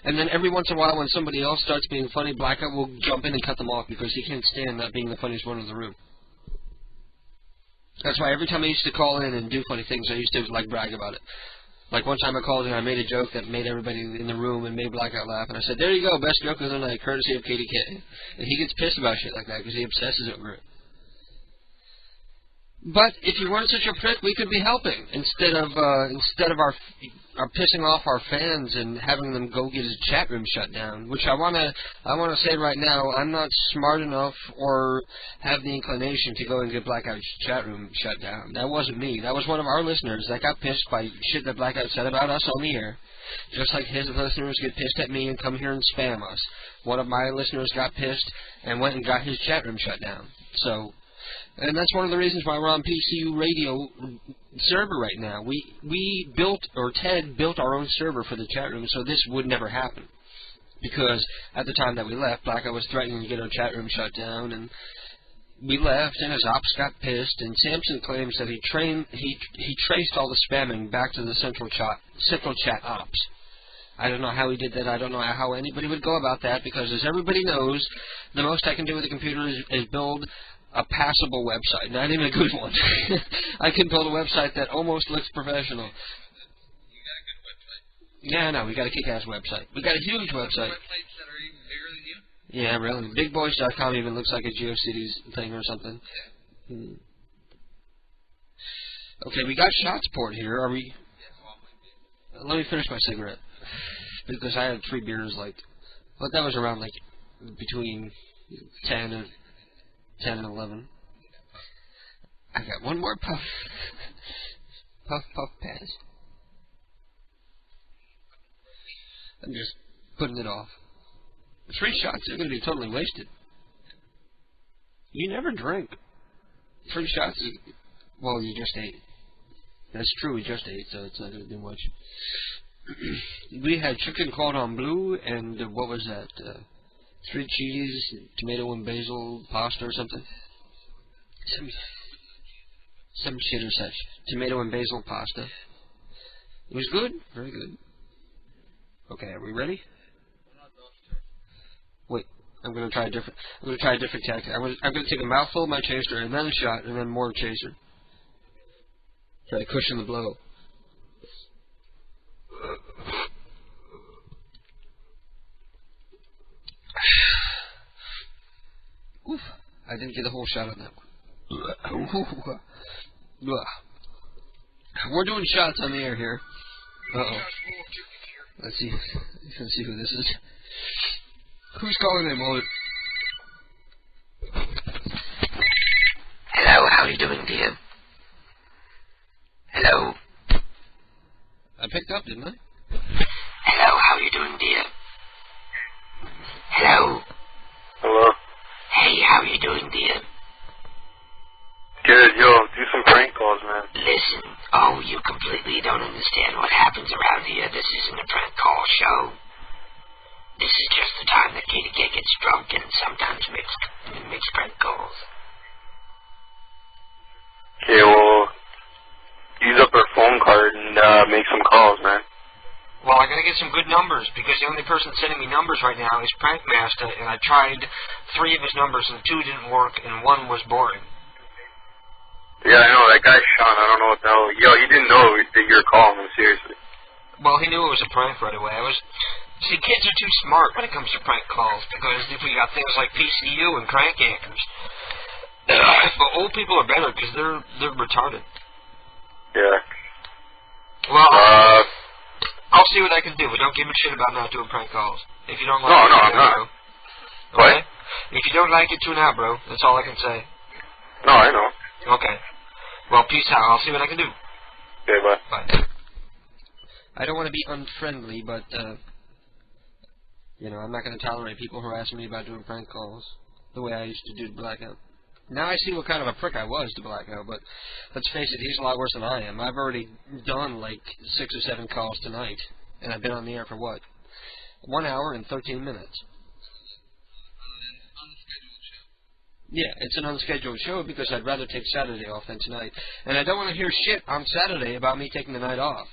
And then every once in a while when somebody else starts being funny, Blackout will jump in and cut them off because he can't stand not being the funniest one in the room. That's why every time I used to call in and do funny things, I used to like brag about it. Like one time I called in and I made a joke that made everybody in the room and made Blackout laugh. And I said, there you go, best joke of the night, courtesy of KDK. And he gets pissed about shit like that because he obsesses over it. But if you weren't such a prick, we could be helping instead of our pissing off our fans and having them go get his chat room shut down. Which I wanna say right now, I'm not smart enough or have the inclination to go and get Blackout's chat room shut down. That wasn't me. That was one of our listeners that got pissed by shit that Blackout said about us on the air. Just like his listeners get pissed at me and come here and spam us. One of my listeners got pissed and went and got his chat room shut down. So. And that's one of the reasons why we're on PCU Radio server right now. We built, or Ted built our own server for the chat room, so this would never happen. Because at the time that we left, Blackout was threatening to get our chat room shut down, and we left, and his ops got pissed, and Samson claims that he traced all the spamming back to the central chat ops. I don't know how he did that. I don't know how anybody would go about that, because as everybody knows, the most I can do with a computer is build a passable website, not even a good one. I can build a website that almost looks professional. You got a good website. Yeah, I know. We got a kick-ass website. We got a huge website. Websites that are even bigger than you? Yeah, really. BigBoys.com even looks like a GeoCities thing or something. Yeah. Okay, we got Shotsport here. Are we... Let me finish my cigarette. Because I had 3 beers, like... But that was around, like, between 10 and 11. I got one more puff. Puff, puff, pass. I'm just putting it off. 3 shots are going to be totally wasted. You never drink. 3 shots is... Well, you just ate. That's true, we just ate, so it's not going to do much. We had chicken cordon bleu and what was that? 3 cheese, tomato and basil pasta or something. Some shit or such. Tomato and basil pasta. It was good, very good. Okay, are we ready? Wait, I'm gonna try a different tactic. I'm gonna take a mouthful of my chaser and then a shot and then more chaser. Try to cushion the blow. Oof, I didn't get a whole shot on that one. We're doing shots on the air here. Uh-oh. Let's see. Let's see who this is. Who's calling in, Mullet? Hello, how are you doing, dear? Hello? I picked up, didn't I? Hello, how are you doing, dear? calls, man. Listen, you completely don't understand what happens around here. This isn't a prank call show. This is just the time that KDK gets drunk and sometimes makes prank calls. Okay, well, use up her phone card and make some calls, man. Well, I gotta get some good numbers, because the only person sending me numbers right now is Prankmaster, and I tried 3 of his numbers, and 2 didn't work, and 1 was boring. Yeah, I know, that guy Sean, I don't know what the hell. Yo, he didn't know that you were calling him, seriously. Well, he knew it was a prank right away. See, kids are too smart when it comes to prank calls, because if we got things like PCU and crank anchors. But old people are better, because they're retarded. Yeah. Well, I'll see what I can do, but don't give me shit about not doing prank calls. If you don't like it, I'm not. bro. Okay? If you don't like it, tune out, bro. That's all I can say. No, I know. Okay. Well, peace out. I'll see what I can do. Okay, bye. Bye. I don't want to be unfriendly, but, I'm not going to tolerate people harassing me about doing prank calls the way I used to do to Blackout. Now I see what kind of a prick I was to Blackout, but let's face it, he's a lot worse than I am. I've already done like 6 or 7 calls tonight, and I've been on the air for what? 1 hour and 13 minutes. Yeah, it's an unscheduled show because I'd rather take Saturday off than tonight. And I don't want to hear shit on Saturday about me taking the night off,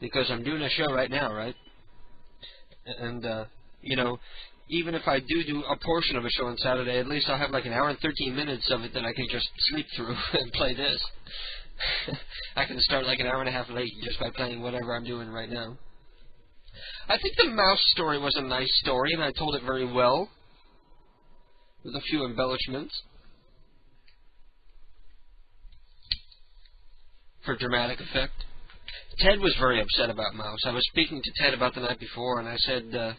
because I'm doing a show right now, right? And, even if I do a portion of a show on Saturday, at least I'll have like 1 hour and 13 minutes of it that I can just sleep through and play this. I can start like 1.5 hours late just by playing whatever I'm doing right now. I think the mouse story was a nice story, and I told it very well, with a few embellishments for dramatic effect. Ted was very upset about Mouse. I was speaking to Ted about the night before, and I said,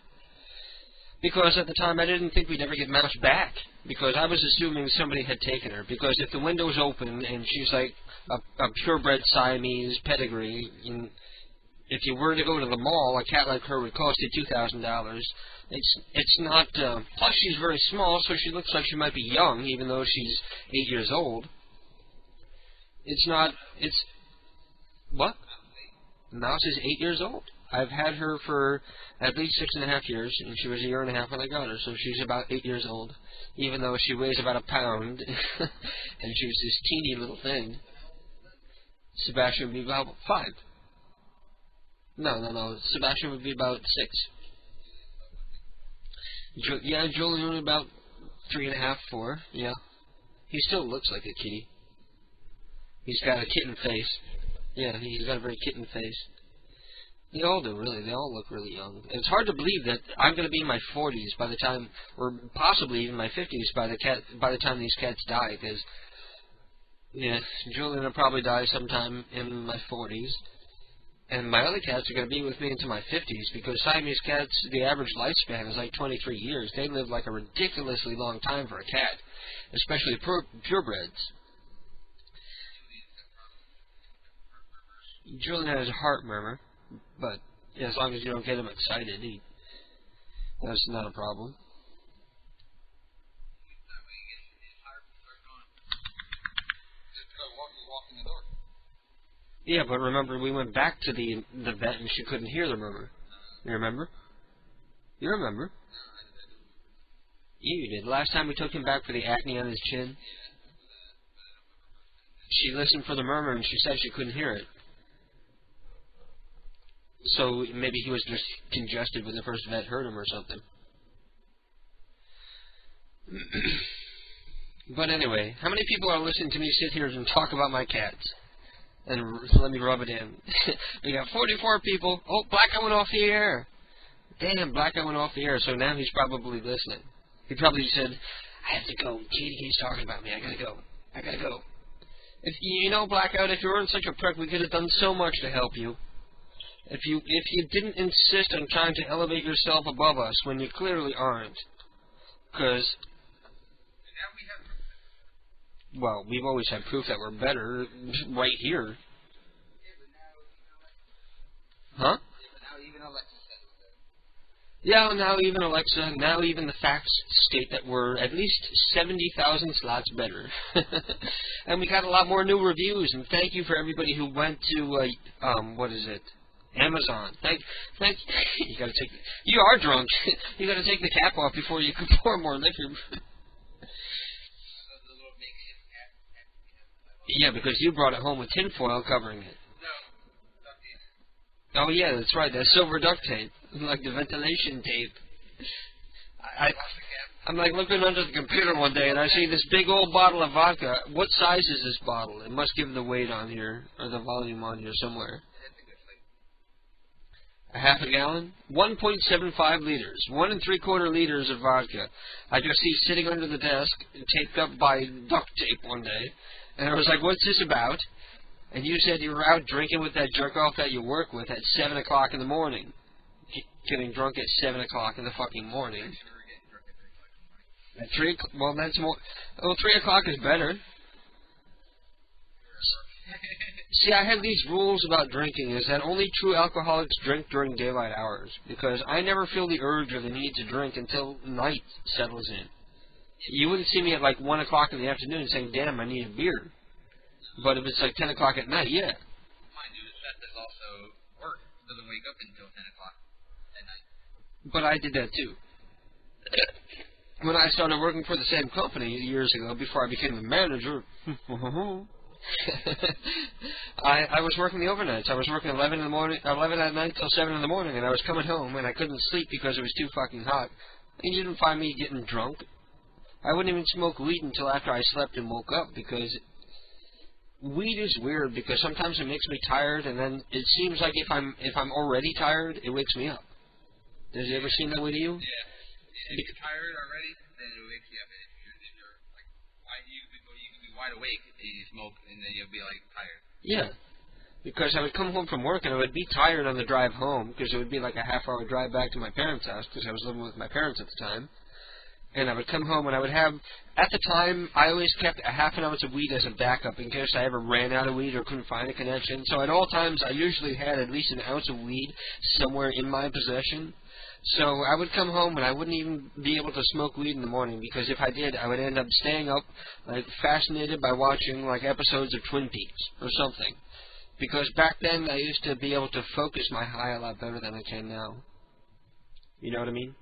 because at the time I didn't think we'd ever get Mouse back, because I was assuming somebody had taken her, because if the window's open and she's like a purebred Siamese pedigree, and if you were to go to the mall, a cat like her would cost you $2,000. It's not, plus she's very small, so she looks like she might be young, even though she's 8 years old. What? Mouse is 8 years old. I've had her for at least 6.5 years, and she was 1.5 years when I got her, so she's about 8 years old, even though she weighs about 1 pound, and she was this teeny little thing. Sebastian would be about 5. No. Sebastian would be about 6. Julian about 3.5, 4. Yeah. He still looks like a kitty. He's got a kitten face. Yeah, he's got a very kitten face. They all do, really. They all look really young. It's hard to believe that I'm going to be in my 40s by the time, or possibly even my 50s by the time these cats die, because, yeah, Julian will probably die sometime in my 40s. And my other cats are going to be with me into my 50s, because Siamese cats, the average lifespan is like 23 years. They live like a ridiculously long time for a cat, especially purebreds. Julian has a heart murmur, but as long as you don't get him excited, that's not a problem. Yeah, but remember, we went back to the vet and she couldn't hear the murmur. You remember? You remember? You did. Last time we took him back for the acne on his chin, she listened for the murmur and she said she couldn't hear it. So maybe he was just congested when the first vet heard him or something. But anyway, how many people are listening to me sit here and talk about my cats? And let me rub it in. We got 44 people. Oh, Black Guy went off the air. Damn, Black Guy went off the air, so now he's probably listening. He probably said, I have to go. KDK's talking about me. I gotta go. If Blackout, if you weren't such a prick, we could have done so much to help you. If you didn't insist on trying to elevate yourself above us when you clearly aren't. Because, well, we've always had proof that we're better right here. Huh? Yeah, now even Alexa, now even the facts state that we're at least 70,000 slots better. And we got a lot more new reviews, and thank you for everybody who went to, what is it? Amazon. Thank you gotta take, you are drunk. You gotta take the cap off before you can pour more liquor. Yeah, because you brought it home with tinfoil covering it. Oh yeah, that's right, that silver duct tape. Like the ventilation tape. I'm like looking under the computer one day and I see this big old bottle of vodka. What size is this bottle? It must give the weight on here, or the volume on here somewhere. A half a gallon? 1.75 liters. 1 3/4 liters of vodka. I just see sitting under the desk, taped up by duct tape one day. And I was like, what's this about? And you said you were out drinking with that jerk-off that you work with at 7 o'clock in the morning. Getting drunk at 7 o'clock in the fucking morning. At 3 o'clock? Well, that's more... Well, 3 o'clock is better. See, I have these rules about drinking, is that only true alcoholics drink during daylight hours. Because I never feel the urge or the need to drink until night settles in. You wouldn't see me at like 1 o'clock in the afternoon saying, damn, I need a beer. But if it's like 10 o'clock at night, yeah. Mind you, Seth does also work. Doesn't wake up until 10 o'clock at night. But I did that too. When I started working for the same company years ago, before I became the manager, I was working the overnights. I was working 11 at night till 7 in the morning, and I was coming home, and I couldn't sleep because it was too fucking hot. And you didn't find me getting drunk. I wouldn't even smoke weed until after I slept and woke up, because weed is weird, because sometimes it makes me tired, and then it seems like if I'm already tired, it wakes me up. Has you ever seen that with you? Yeah. If you're tired already, then it wakes you up. And if you're like, you can be wide awake and you smoke, and then you'll be like tired. Yeah. Because I would come home from work and I would be tired on the drive home, because it would be like a half-hour drive back to my parents' house, because I was living with my parents at the time. And I would come home and I would have, at the time, I always kept a half an ounce of weed as a backup in case I ever ran out of weed or couldn't find a connection. So at all times, I usually had at least an ounce of weed somewhere in my possession. So I would come home and I wouldn't even be able to smoke weed in the morning, because if I did, I would end up staying up, like, fascinated by watching, like, episodes of Twin Peaks or something. Because back then, I used to be able to focus my high a lot better than I can now. You know what I mean?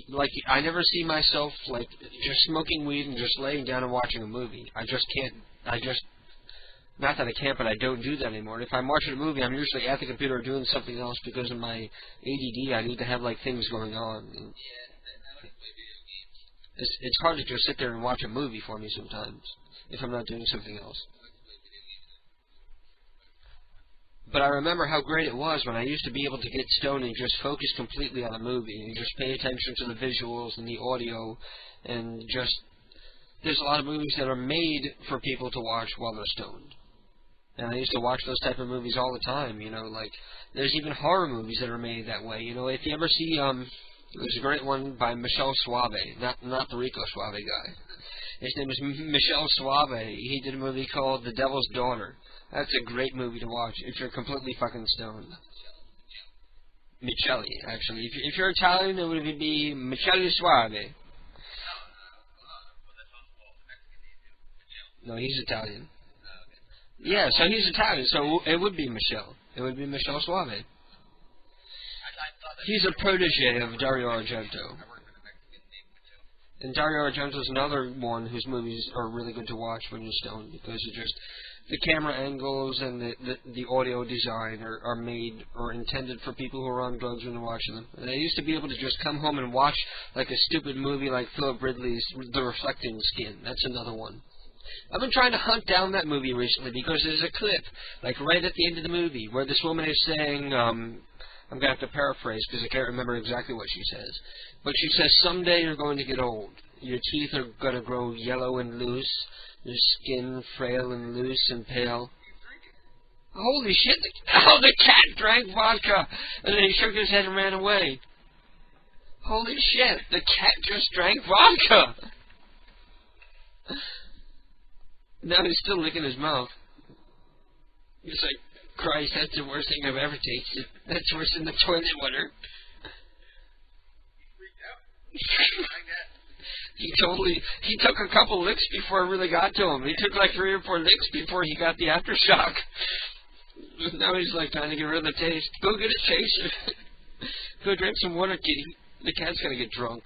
Like, I never see myself, like, just smoking weed and just laying down and watching a movie. I just can't, not that I can't, but I don't do that anymore. If I'm watching a movie, I'm usually at the computer doing something else, because of my ADD. I need to have, like, things going on. And it's hard to just sit there and watch a movie for me sometimes, if I'm not doing something else. But I remember how great it was when I used to be able to get stoned and just focus completely on a movie and just pay attention to the visuals and the audio, and just, there's a lot of movies that are made for people to watch while they're stoned. And I used to watch those type of movies all the time, you know, like, there's even horror movies that are made that way. You know, if you ever see, there's a great one by Michel Suave, not the Rico Suave guy. His name is Michel Suave. He did a movie called The Devil's Daughter. That's a great movie to watch if you're completely fucking stoned. Michele, actually. If you're Italian, it would be Michele Suave. No, he's Italian. Yeah, so he's Italian, so it would be Michele. It would be Michel Suave. He's a protege of Dario Argento. And Dario Argento is another one whose movies are really good to watch when you're stoned, because it just, the camera angles and the audio design are made or intended for people who are on drugs when they're watching them. And I used to be able to just come home and watch like a stupid movie like Philip Ridley's The Reflecting Skin. That's another one. I've been trying to hunt down that movie recently, because there's a clip, like right at the end of the movie, where this woman is saying, I'm going to have to paraphrase because I can't remember exactly what she says, but she says, someday you're going to get old. Your teeth are going to grow yellow and loose. Your skin frail and loose and pale. Holy shit, the cat drank vodka, and then he shook his head and ran away. Holy shit, the cat just drank vodka. Now he's still licking his mouth. He's like, Christ, that's the worst thing I've ever tasted. That's worse than the toilet water. He took a couple licks before it really got to him. He took like 3 or 4 licks before he got the aftershock. Now he's like trying to get rid of the taste. Go get a chaser. Go drink some water, kitty. The cat's gonna get drunk.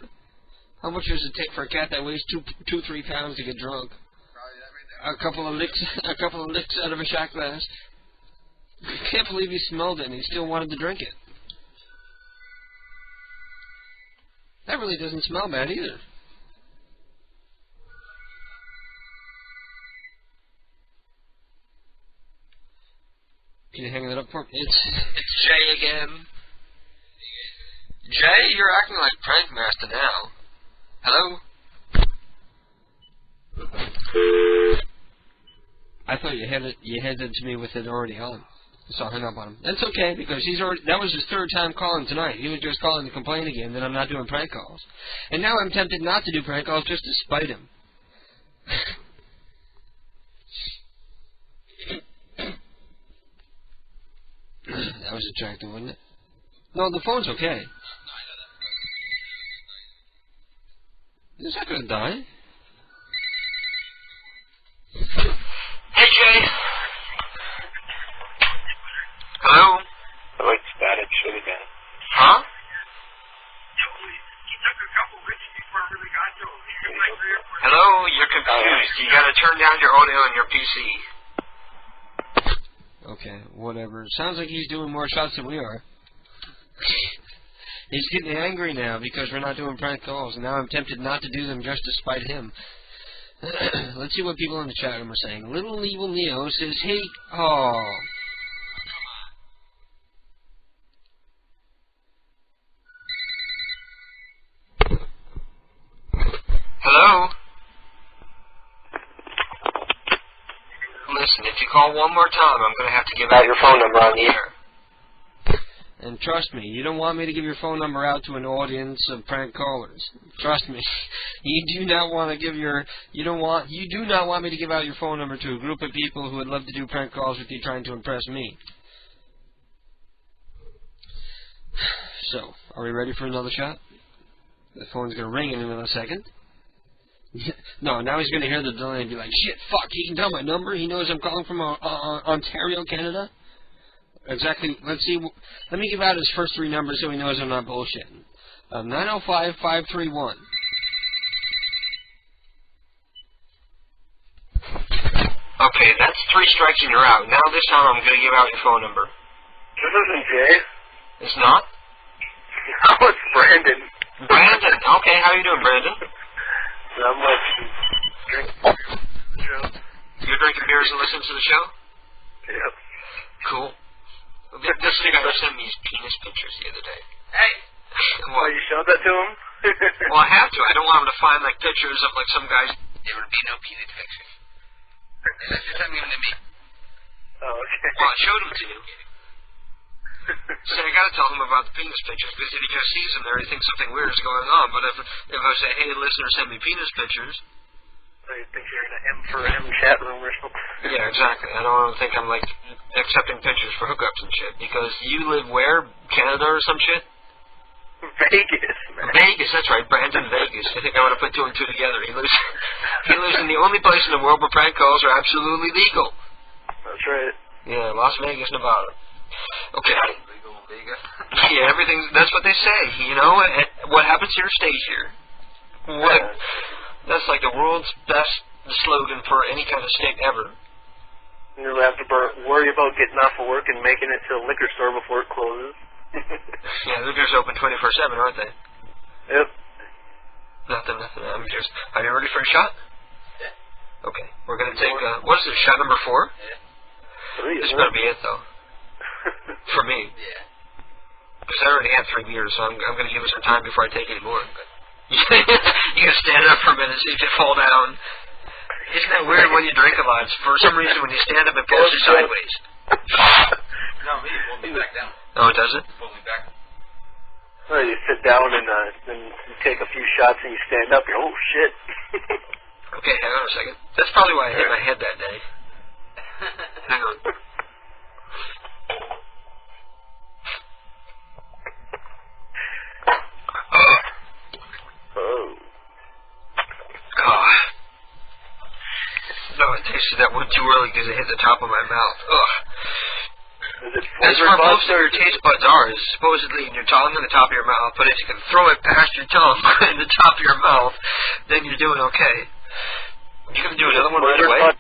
How much does it take for a cat that weighs 3 pounds to get drunk? A couple of licks out of a shot glass. I can't believe he smelled it and he still wanted to drink it. That really doesn't smell bad either. Can you hang that up for me? It's Jay again. Jay, you're acting like prank master now. Hello? I thought you headed to me with it already on. So I hung up on him. That's okay, because that was his 3rd time calling tonight. He was just calling to complain again that I'm not doing prank calls. And now I'm tempted not to do prank calls just to spite him. That was attractive, wasn't it? No, the phone's okay. Is that gonna die? Hey, Jay. Hello? I like static shitty bad. Huh? Hello, you're confused. You gotta turn down your audio on your PC. Okay, whatever. Sounds like he's doing more shots than we are. He's getting angry now because we're not doing prank calls, and now I'm tempted not to do them just to spite him. Let's see what people in the chat room are saying. Little Evil Neo says, hey, oh. Hello? Listen, if you call one more time, I'm going to have to give out your phone number on the air. And trust me, you don't want me to give your phone number out to an audience of prank callers. Trust me. You do not want to give you do not want me to give out your phone number to a group of people who would love to do prank calls with you trying to impress me. So, are we ready for another shot? The phone's going to ring in another second. No, now he's going to hear the delay and be like, shit, fuck, he can tell my number. He knows I'm calling from Ontario, Canada. Exactly. Let's see. Let me give out his first 3 numbers so he knows I'm not bullshitting. 905-531. Okay, that's 3 strikes and you're out. Now this time I'm going to give out your phone number. This isn't Jay. It's not? No, it's Brandon. Brandon. Okay, how you doing, Brandon? Not much. You're drinking beers and listening to the show? Yep. Cool. This guy sent me his penis pictures the other day. Hey! Well, you showed that to him? Well, I have to. I don't want him to find, like, pictures of, like, some guys. There would be no penis pictures. Unless you're sending them to me. Oh, okay. Well, I showed them to you. So I gotta tell him about the penis pictures, because if he just sees them there, he thinks something weird is going on. But if I say, hey, listener, send me penis pictures. I think you're in an M for M chat room or something. Yeah, exactly. I don't want to think I'm, like, accepting pictures for hookups and shit. Because you live where? Canada or some shit? Vegas, man. Vegas, that's right. Brandon, Vegas. I think I would have put 2 and 2 together. He lives in the only place in the world where prank calls are absolutely legal. That's right. Yeah, Las Vegas, Nevada. Okay. Legal Vegas. Yeah, everything. That's what they say. You know, what happens here stays here. What? That's like the world's best slogan for any kind of state ever. You don't have to worry about getting off of work and making it to a liquor store before it closes. Yeah, liquor's open 24/7, aren't they? Yep. Nothing. I'm just. Are you ready for a shot? Yeah. Okay. We're gonna take. What is it? Shot number 4? Yeah. This better be it, though. For me. Yeah. Because I already had 3 beers, so I'm gonna give it some time before I take any more. You gotta stand up for a minute, see if you fall down. Isn't that weird when you drink a lot? For some reason, when you stand up, it pulls you sideways. No, me, it won't be back down. Oh, it does it? Pull me back. Well, you sit down and then you take a few shots and you stand up. You're, oh shit. Okay, hang on a second. That's probably why I hit my head that day. Hang on. No, I tasted that one too early because it hit the top of my mouth. Ugh. That's flavored where most vodka? of your taste buds are, is supposedly in your tongue and the top of your mouth, but if you can throw it past your tongue and the top of your mouth, then you're doing okay. You're going to do another one right away?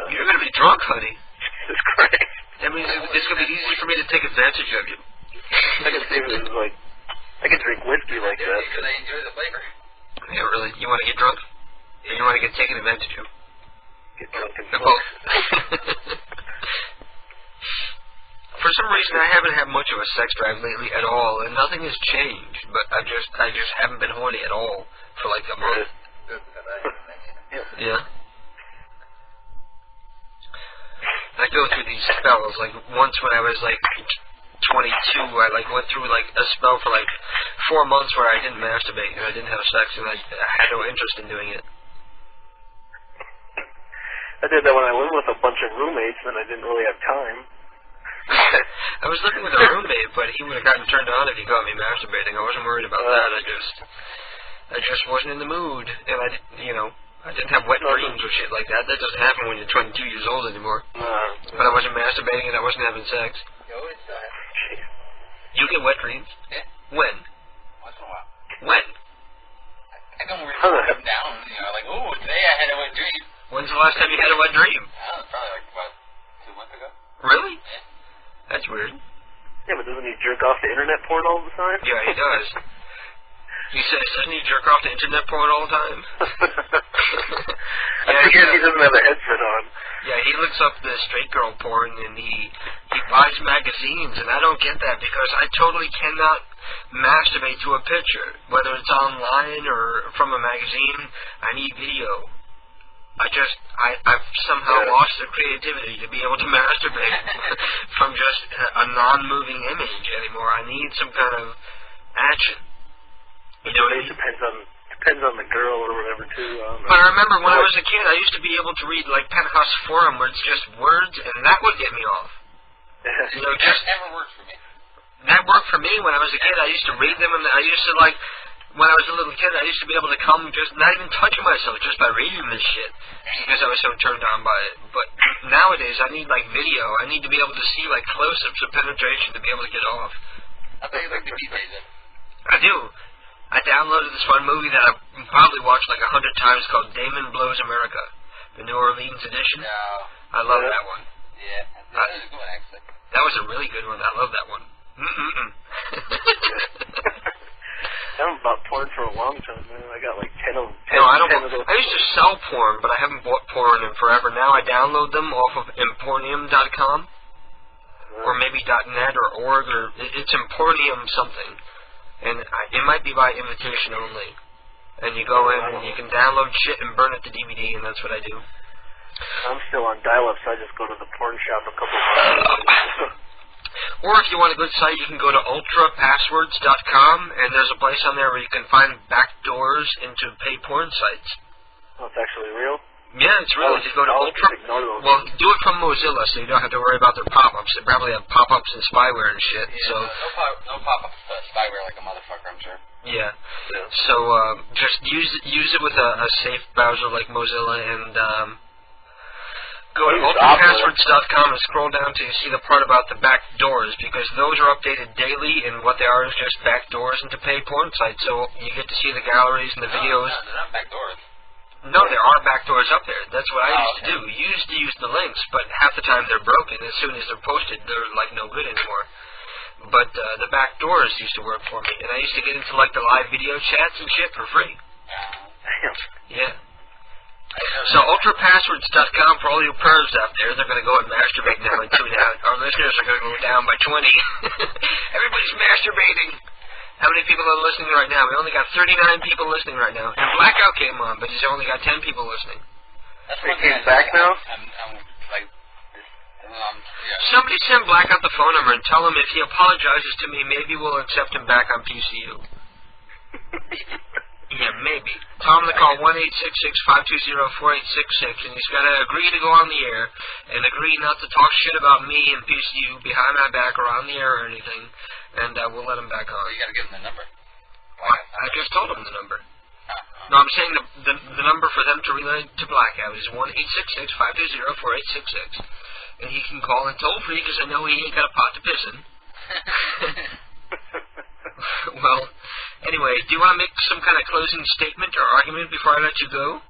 You're going to be drunk, honey. It's great. That means it's going to be easy for me to take advantage of you. I can see it as like, I can drink whiskey like that. Because I enjoy the flavor. Yeah, really? You want to get drunk? Or you want to get taken advantage of? Get drunk and both. For some reason, I haven't had much of a sex drive lately at all, and nothing has changed. But I just haven't been horny at all for like a month. Yeah. I go through these spells. Like once when I was like 22, I like went through like a spell for like 4 months where I didn't masturbate and I didn't have sex, and I had no interest in doing it. I did that when I lived with a bunch of roommates, and I didn't really have time. I was living with a roommate, but he would have gotten turned on if he caught me masturbating. I wasn't worried about that. I just wasn't in the mood, and I didn't have wet dreams or shit like that. That doesn't happen when you're 22 years old anymore. But I wasn't masturbating and I wasn't having sex. You get wet dreams? Yeah. When? Once in a while. When? I don't really put them down. You know, like, oh, today I had a wet dream. When's the last time you had a wet dream? Probably like about 2 months ago. Really? Yeah. That's weird. Yeah, but doesn't he jerk off to internet porn all the time? Yeah, he does. He says, doesn't he jerk off to internet porn all the time? I forget he doesn't have a headset on. Yeah, he looks up the straight girl porn and he buys magazines, and I don't get that because I totally cannot masturbate to a picture, whether it's online or from a magazine. I need video. I've somehow lost the creativity to be able to masturbate from just a non-moving image anymore. I need some kind of action. You know what I mean? Depends on the girl or whatever too. But I remember when I was a kid, I used to be able to read like Pentecost Forum, where it's just words, and that would get me off. You know, That never worked for me. That worked for me when I was a kid. I used to read them, and I used to like. When I was a little kid, I used to be able to come just not even touching myself just by reading this shit because I was so turned on by it. But nowadays, I need like video. I need to be able to see like close-ups of penetration to be able to get off. I bet you like the BJ's then. I do. I downloaded this one movie that I've probably watched like 100 times called Damon Blows America, the New Orleans edition. No. I love that one. Yeah, that was a good one actually. That was a really good one. I love that one. I haven't bought porn for a long time, man. I got like 10 of them. No, I don't. I used to sell porn, but I haven't bought porn in forever. Now I download them off of Emporium.com or maybe .net or .org or it's Emporium something, and it might be by invitation only. And you go in and you can download shit and burn it to DVD, and that's what I do. I'm still on dial-up, so I just go to the porn shop a couple of times. Or if you want a good site, you can go to ultrapasswords.com, and there's a place on there where you can find backdoors into pay porn sites. Oh, it's actually real? Yeah, it's real. Just go to Ultra. Well, do it from Mozilla, so you don't have to worry about their pop-ups. They probably have pop-ups and spyware and shit. Yeah, so no pop-ups, spyware like a motherfucker, I'm sure. Yeah. So just use it with a safe browser like Mozilla, and go to ultrapasswords.com and scroll down till you see the part about the back doors, because those are updated daily, and what they are is just back doors into pay porn sites, so you get to see the galleries and the videos. No, they're not back doors. No, there are back doors up there. That's what I used to do. You used to use the links, but half the time they're broken. As soon as they're posted, they're like no good anymore. But the back doors used to work for me, and I used to get into like the live video chats and shit for free. Yeah. So ultrapasswords.com for all you pervs out there. They're going to go and masturbate now and tune out. Our listeners are going to go down by 20. Everybody's masturbating. How many people are listening right now? We only got 39 people listening right now. And Blackout came on, but he's only got 10 people listening. He came back now? Somebody send Blackout the phone number and tell him if he apologizes to me, maybe we'll accept him back on PCU. Yeah, maybe. Tell him to call 1-866-520-4866, and he's got to agree to go on the air and agree not to talk shit about me and PCU behind my back or on the air or anything, and we'll let him back on. You got to give him the number. I just told him the number. No, I'm saying the number for them to relay to Blackout is 1-866-520-4866. And he can call in toll free because I know he ain't got a pot to piss in. Well, anyway, do you want to make some kind of closing statement or argument before I let you go?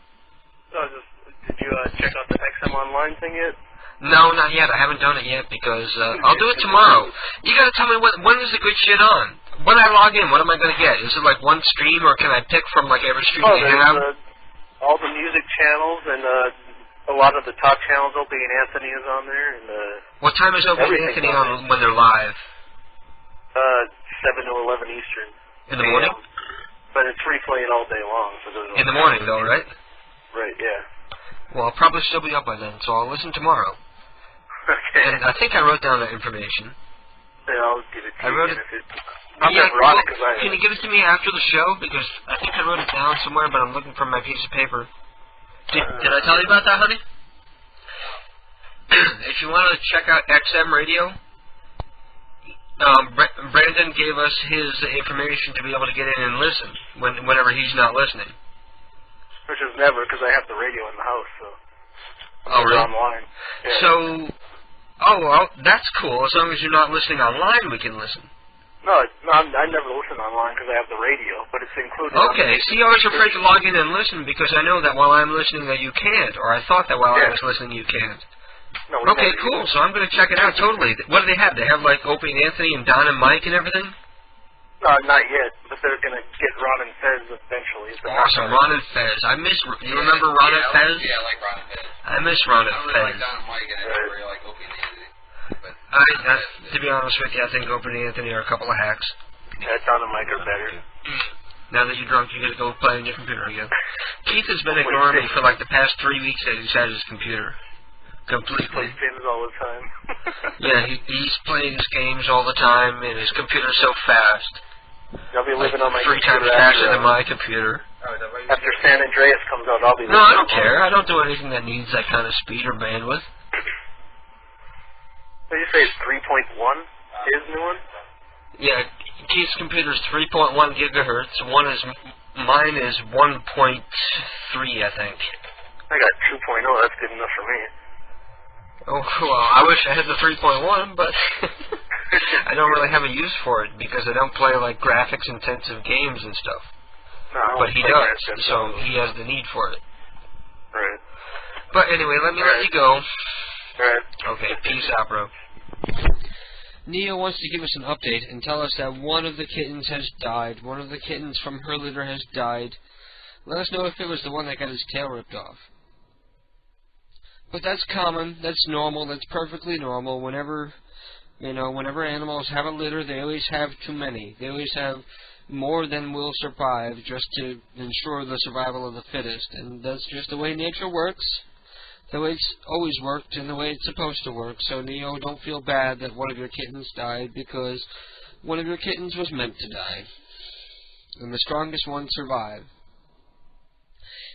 Did you check out the XM Online thing yet? No, not yet. I haven't done it yet because I'll do it tomorrow. You got to tell me when is the good shit on. When I log in, what am I going to get? Is it like one stream, or can I pick from like every stream you have? All the music channels and a lot of the top channels. Opie and Anthony is on there. And what time is Opie and Anthony on when they're live? 7 to 11 Eastern. In the morning? But it's free playing all day long. So in the morning, though, right? Right, yeah. Well, I'll probably still be up by then, so I'll listen tomorrow. Okay. And I think I wrote down that information. Yeah, I'll give it to you. I wrote it. Can you give it to me after the show? Because I think I wrote it down somewhere, but I'm looking for my piece of paper. Did I tell you about that, honey? If you want to check out XM Radio, Brandon gave us his information to be able to get in and listen whenever he's not listening. Which is never, because I have the radio in the house, so... Oh, really? Online. Yeah. So, well, that's cool. As long as you're not listening online, we can listen. No, I never listen online because I have the radio, but it's included. Okay, see, I was afraid to log in and listen because I know that while I'm listening that you can't, or I thought that while I was listening you can't. No, okay, cool, so I'm going to check it out totally. What do they have? They have, like, Opie and Anthony and Don and Mike and everything? No, not yet, but they're going to get Ron and Fez eventually. Awesome, Ron and Fez. I miss... You remember Ron and Fez? Yeah, I like Ron and Fez. I miss Ron and Fez. I really like Don and Mike, and I really like Opie and Anthony. To be honest with you, I think Opie and Anthony are a couple of hacks. Yeah, Don and Mike are better. Now that you're drunk, you get to go play on your computer again. Keith has been ignoring me for like the past 3 weeks that he's had his computer. Completely. He plays games all the time. Yeah, he's playing his games all the time, and his computer's so fast. I'll be living on my 3 times faster than my computer. After San Andreas comes out, I'll be living No, I don't care. I don't do anything that needs that kind of speed or bandwidth. What did you say, it's 3.1? His new one? Yeah, Keith's computer's 3.1 gigahertz. Mine is 1.3, I think. I got 2.0. That's good enough for me. Oh, well, I wish I had the 3.1, but I don't really have a use for it because I don't play like graphics-intensive games and stuff. No, but he does, so he has the need for it. Right. But anyway, let you go. Right. Okay, peace out, bro. Neo wants to give us an update and tell us that one of the kittens has died. One of the kittens from her litter has died. Let us know if it was the one that got his tail ripped off. But that's common, that's normal, that's perfectly normal. Whenever animals have a litter, they always have too many. They always have more than will survive just to ensure the survival of the fittest. And that's just the way nature works, the way it's always worked, and the way it's supposed to work. So, Neo, don't feel bad that one of your kittens died, because one of your kittens was meant to die. And the strongest ones survive.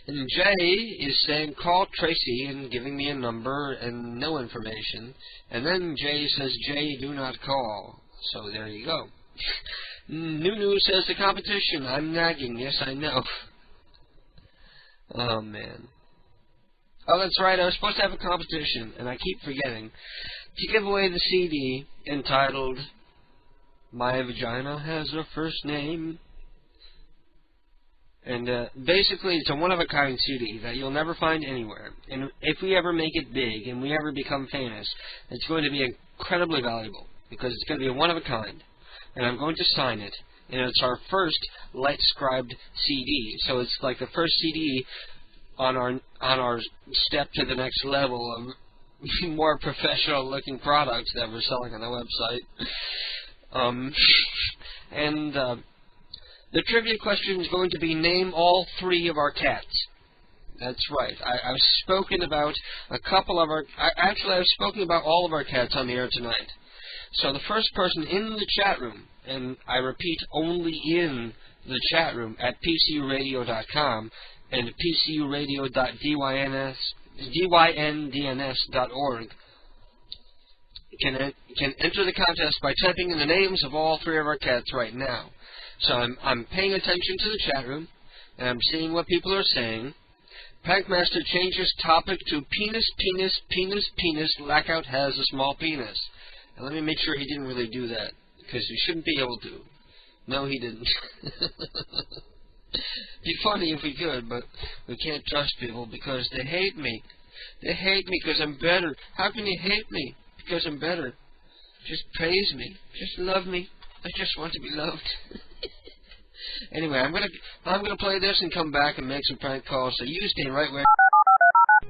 And Jay is saying, call Tracy, and giving me a number and no information. And then Jay says, Jay, do not call. So there you go. Nunu says, the competition. I'm nagging. Yes, I know. Oh, man. Oh, that's right. I was supposed to have a competition, and I keep forgetting, to give away the CD entitled, My Vagina Has a First Name. And basically, it's a one-of-a-kind CD that you'll never find anywhere. And if we ever make it big and we ever become famous, it's going to be incredibly valuable, because it's going to be a one-of-a-kind. And I'm going to sign it. And it's our first light-scribed CD. So it's like the first CD on our step to the next level of more professional-looking products that we're selling on the website. The trivia question is going to be, name all 3 of our cats. That's right. I've spoken about a couple of our... Actually, I've spoken about all of our cats on the air tonight. So the first person in the chat room, and I repeat, only in the chat room at PCUradio.com and PCUradio.dynDNS.org can enter the contest by typing in the names of all 3 of our cats right now. So I'm paying attention to the chat room, and I'm seeing what people are saying. Prankmaster changes topic to penis. Blackout has a small penis. And let me make sure he didn't really do that, because he shouldn't be able to. No, he didn't. Be funny if we could, but we can't trust people because they hate me. They hate me because I'm better. How can you hate me? Because I'm better. Just praise me. Just love me. I just want to be loved. Anyway, I'm gonna play this and come back and make some prank calls. So you stay right where.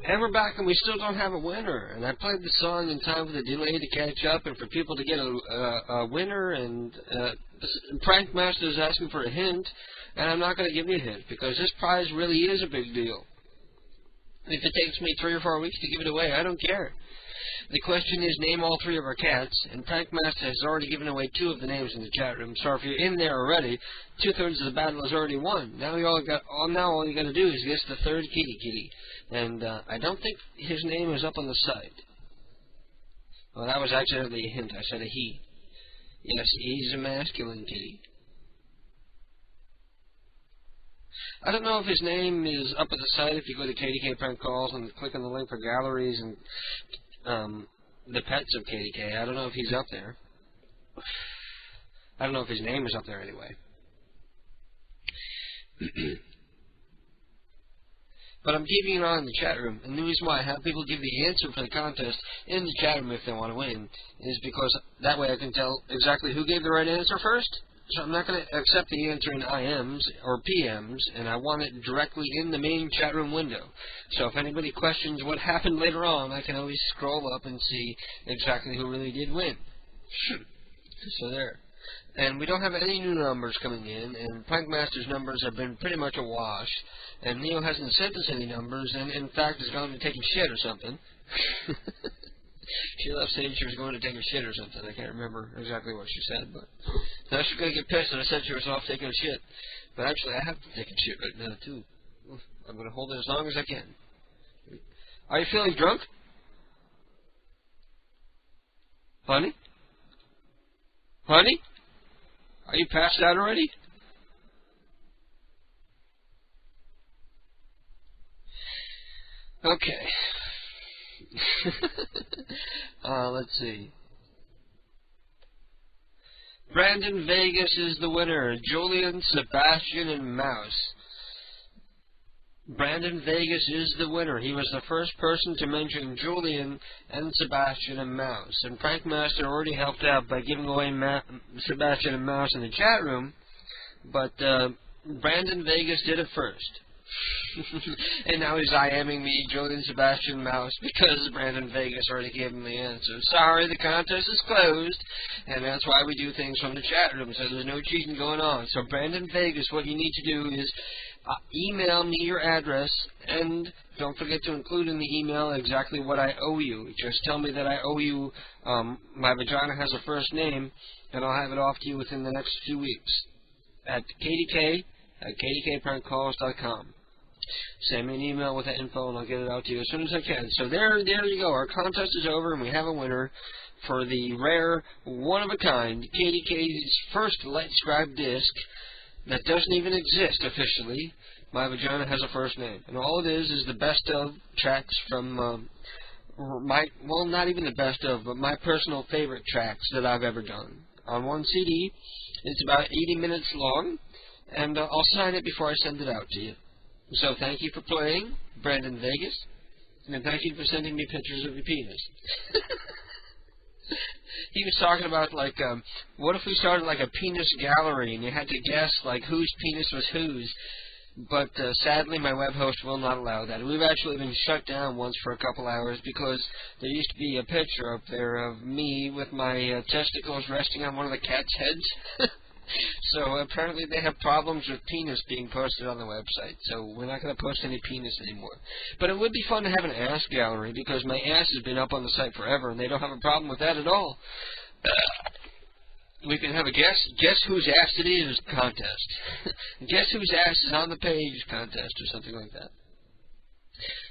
And we're back, and we still don't have a winner. And I played the song in time for the delay to catch up, and for people to get a winner. And Prankmaster is asking for a hint, and I'm not going to give you a hint because this prize really is a big deal. If it takes me 3 or 4 weeks to give it away, I don't care. The question is, name all 3 of our cats, and Prankmaster has already given away 2 of the names in the chat room. So if you're in there already, 2/3 of the battle is already won. Now all you got to do is guess the 3rd kitty. And I don't think his name is up on the site. Well, that was accidentally a hint. I said a he. Yes, he's a masculine kitty. I don't know if his name is up at the site. If you go to KDK Prank Calls and click on the link for galleries and the pets of KDK, I don't know if he's up there. I don't know if his name is up there anyway. But I'm keeping it on in the chat room, and the reason why I have people give the answer for the contest in the chat room if they want to win is because that way I can tell exactly who gave the right answer first. So I'm not going to accept the answer in IMs or PMs, and I want it directly in the main chat room window. So if anybody questions what happened later on, I can always scroll up and see exactly who really did win. So there. And we don't have any new numbers coming in, and Prankmaster's numbers have been pretty much a wash. And Neo hasn't sent us any numbers, and in fact is going to take a shit or something. She left saying she was going to take a shit or something. I can't remember exactly what she said, but now she's going to get pissed that I said she was off taking a shit. But actually, I have to take a shit right now, too. I'm going to hold it as long as I can. Are you feeling drunk? Honey? Honey? Are you passed out already? Okay. Let's see. Brandon Vegas is the winner. Julian, Sebastian, and Mouse. Brandon Vegas is the winner. He was the first person to mention Julian and Sebastian and Mouse. And Prankmaster already helped out by giving away Sebastian and Mouse in the chat room. But Brandon Vegas did it first. And now he's IMing me, Julian, Sebastian, Mouse, because Brandon Vegas already gave him the answer. Sorry, the contest is closed, and that's why we do things from the chat room, so there's no cheating going on. So Brandon Vegas, what you need to do is email me your address, and don't forget to include in the email exactly what I owe you. Just tell me that I owe you, my vagina has a first name, and I'll have it off to you within the next few weeks at KDK at kdkprankcalls.com. Send me an email with that info, and I'll get it out to you as soon as I can. So there you go. Our contest is over, and we have a winner for the rare, one-of-a-kind KDK's first Light Scribe disc that doesn't even exist officially. My Vagina Has a First Name. And all it is the best of tracks from well, not even the best of, but my personal favorite tracks that I've ever done. On one CD, it's about 80 minutes long, and I'll sign it before I send it out to you. So thank you for playing, Brandon Vegas, and thank you for sending me pictures of your penis. He was talking about, like, what if we started, like, a penis gallery, and you had to guess, like, whose penis was whose. But sadly, my web host will not allow that. We've actually been shut down once for a couple hours because there used to be a picture up there of me with my testicles resting on one of the cats' heads. So apparently they have problems with penis being posted on the website, so we're not going to post any penis anymore. But it would be fun to have an ass gallery, because my ass has been up on the site forever, and they don't have a problem with that at all. We can have a guess whose ass it is contest. Guess whose ass is on the page contest, or something like that.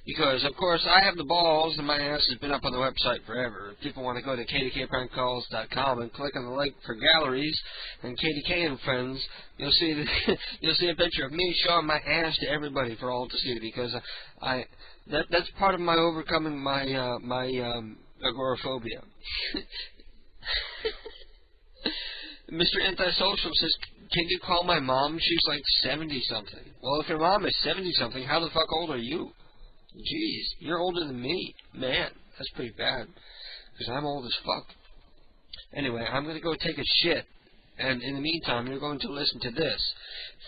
Because, of course, I have the balls, and my ass has been up on the website forever. If people want to go to kdkprankcalls.com and click on the link for galleries and KDK and friends, you'll see you'll see a picture of me showing my ass to everybody for all to see. Because that's part of my overcoming my agoraphobia. Mr. Antisocial says, can you call my mom? She's like 70-something. Well, if your mom is 70-something, how the fuck old are you? Jeez, you're older than me. Man, that's pretty bad. Because I'm old as fuck. Anyway, I'm going to go take a shit. And in the meantime, you're going to listen to this.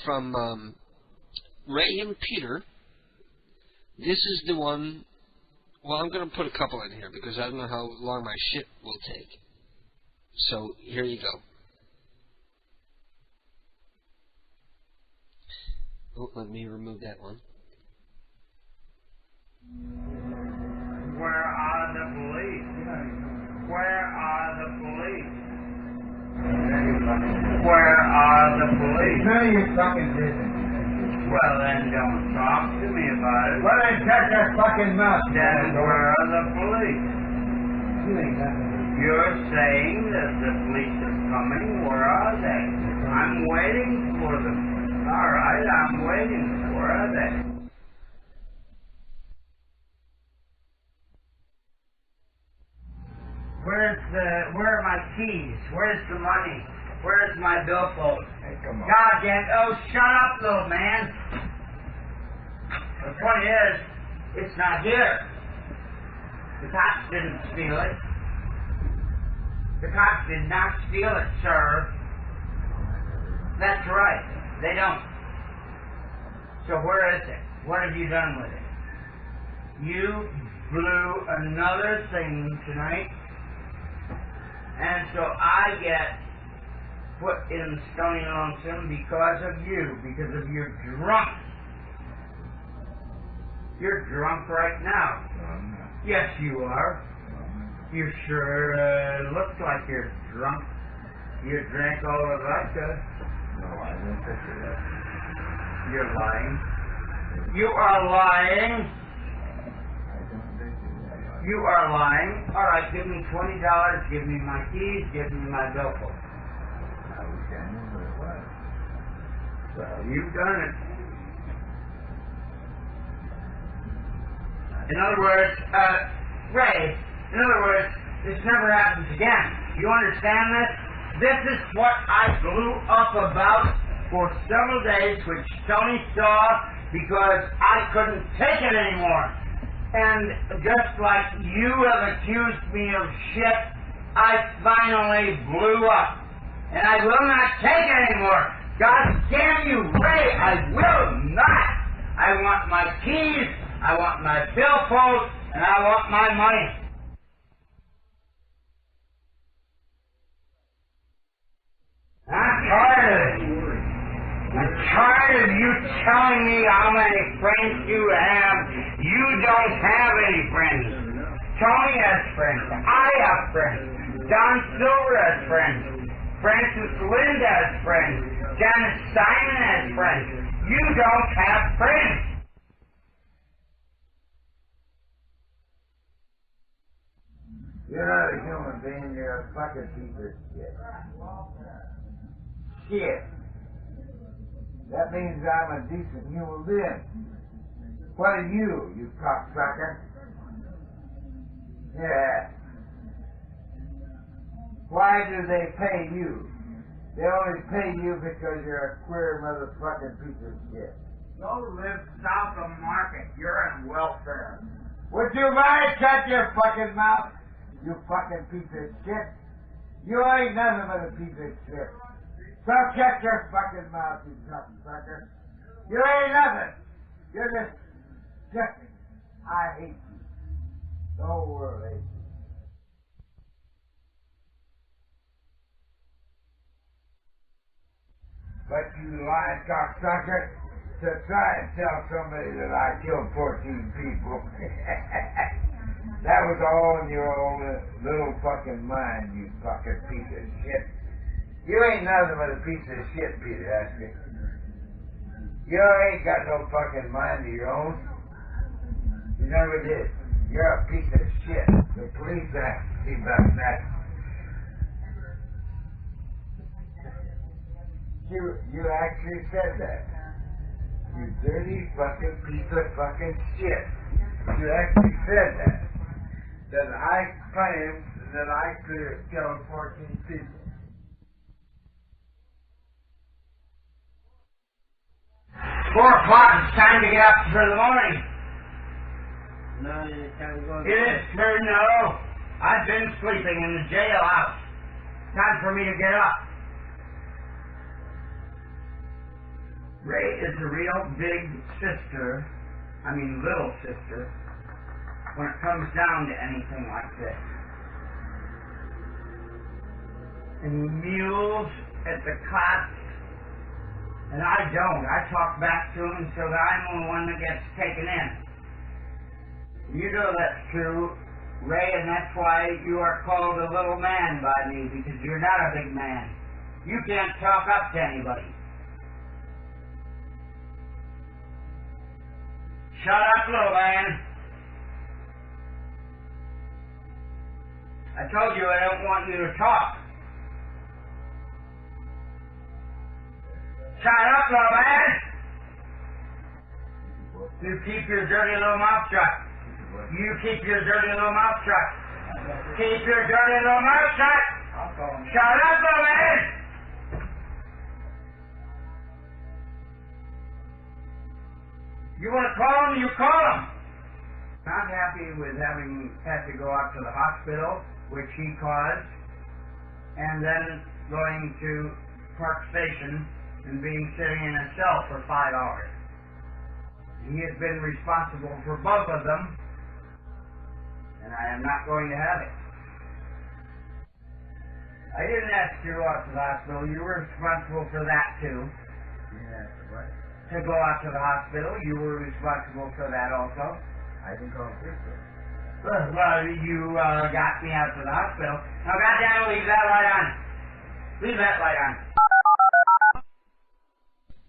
From Ray and Peter. This is the one... Well, I'm going to put a couple in here because I don't know how long my shit will take. So, here you go. Oh, let me remove that one. Where are the police? Where are the police? Where are the police? None of your fucking business. Well, then don't talk to me about it. Well, then shut your fucking mouth. Then where are the police? You ain't nothing. You're saying that the police are coming. Where are they? I'm waiting for them. All right, I'm waiting. Where are they? Where are my keys? Where's the money? Where's my billfold? Hey, come on. God damn, oh, shut up, little man. The point is, it's not here. The cops didn't steal it. The cops did not steal it, sir. That's right. They don't. So where is it? What have you done with it? You blew another thing tonight. And so I get put in Stony Lonesome because of you, because of your drunk. You're drunk right now. Yes, you are. You sure look like you're drunk. You drank all the vodka. No, I didn't picture that. You're lying. You are lying. You are lying. All right, give me $20. Give me my keys. Give me my billfold. I was gambling, but it was. Well, you've done it. In other words, Ray, in other words, this never happens again. You understand this? This is what I blew up about for several days, which Tony saw because I couldn't take it anymore. And just like you have accused me of shit, I finally blew up. And I will not take it anymore. God damn you, Ray, I will not. I want my keys, I want my billfold, and I want my money. I'm tired of it. I'm tired of you telling me how many friends you have. You don't have any friends. Tony has friends. I have friends. Don Silver has friends. Francis Lind has friends. Dennis Simon has friends. You don't have friends. You're not a human being. You're a fucking piece of shit. Shit. That means I'm a decent human being. What are you cocksucker? Yeah. Why do they pay you? They only pay you because you're a queer motherfucking piece of shit. Go live south of Market. You're in welfare. Would you mind shut your fucking mouth, you fucking piece of shit? You ain't nothing but a piece of shit. So shut your fucking mouth, you cocksucker. You ain't nothing. You're just disgusting. I hate you. The whole world hates you. But you lying cocksucker, to try and tell somebody that I killed 14 people. That was all in your own little fucking mind, you fucking piece of shit. You ain't nothing but a piece of shit, Peter Asker. You ain't got no fucking mind of your own. You never did. You're a piece of shit. The police asked me about that. You actually said that. You dirty fucking piece of fucking shit. You actually said that. That I claimed that I could have killed 14 people. 4 o'clock, it's time to get up for the morning. No, it's time to go. It is, sir, no. I've been sleeping in the jailhouse. Time for me to get up. Ray is a real big sister, little sister, when it comes down to anything like this. And he mules at the cops, and I don't. I talk back to him so that I'm the one that gets taken in. You know that's true, Ray, and that's why you are called a little man by me, because you're not a big man. You can't talk up to anybody. Shut up, little man. I told you I don't want you to talk. Shut up, little man. You keep your dirty little mouth shut. You keep your dirty little mouth shut. Keep your dirty little mouth shut. Shut up, little man. You want to call him, you call him. I'm happy with having had to go out to the hospital, which he caused, and then going to Park Station and being sitting in a cell for 5 hours. He has been responsible for both of them, and I am not going to have it. I didn't ask you to go out to the hospital. You were responsible for that, too. Yeah, right. To go out to the hospital, you were responsible for that also. I didn't call Christmas. Well, you got me out to the hospital. Now, goddamn, leave that light on. Leave that light on.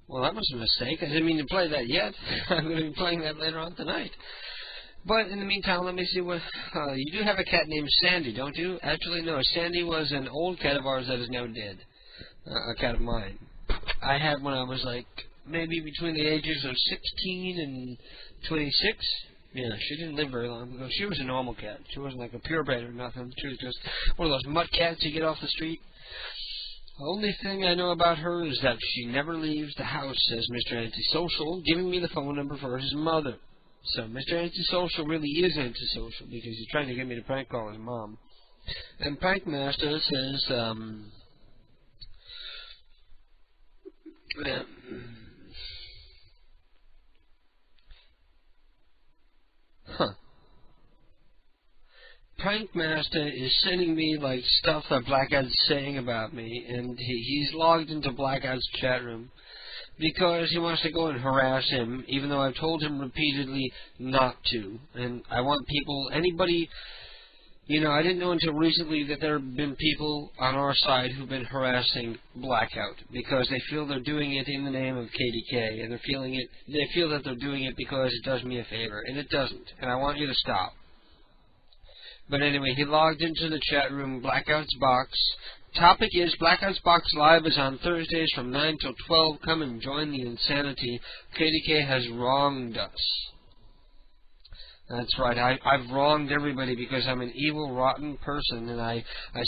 Well, that was a mistake. I didn't mean to play that yet. I'm going to be playing that later on tonight. But in the meantime, let me see what... you do have a cat named Sandy, don't you? Actually, no. Sandy was an old cat of ours that is now dead. A cat of mine. I had when I was like... maybe between the ages of 16 and 26. Yeah, she didn't live very long ago. She was a normal cat. She wasn't like a purebred or nothing. She was just one of those mutt cats you get off the street. The only thing I know about her is that she never leaves the house, says Mr. Antisocial, giving me the phone number for his mother. So Mr. Antisocial really is antisocial because he's trying to get me to prank call his mom. And Prank Master says, Prank Master is sending me like stuff that Blackout's saying about me, and he's logged into Blackout's chat room because he wants to go and harass him, even though I've told him repeatedly not to. And I want people, anybody, I didn't know until recently that there have been people on our side who've been harassing Blackout because they feel they're doing it in the name of KDK, and they feel that they're doing it because it does me a favor, and it doesn't. And I want you to stop. But anyway, he logged into the chat room, Blackout's Box. Topic is Blackout's Box Live is on Thursdays from 9 till 12. Come and join the insanity. KDK has wronged us. That's right. I've wronged everybody because I'm an evil, rotten person, and I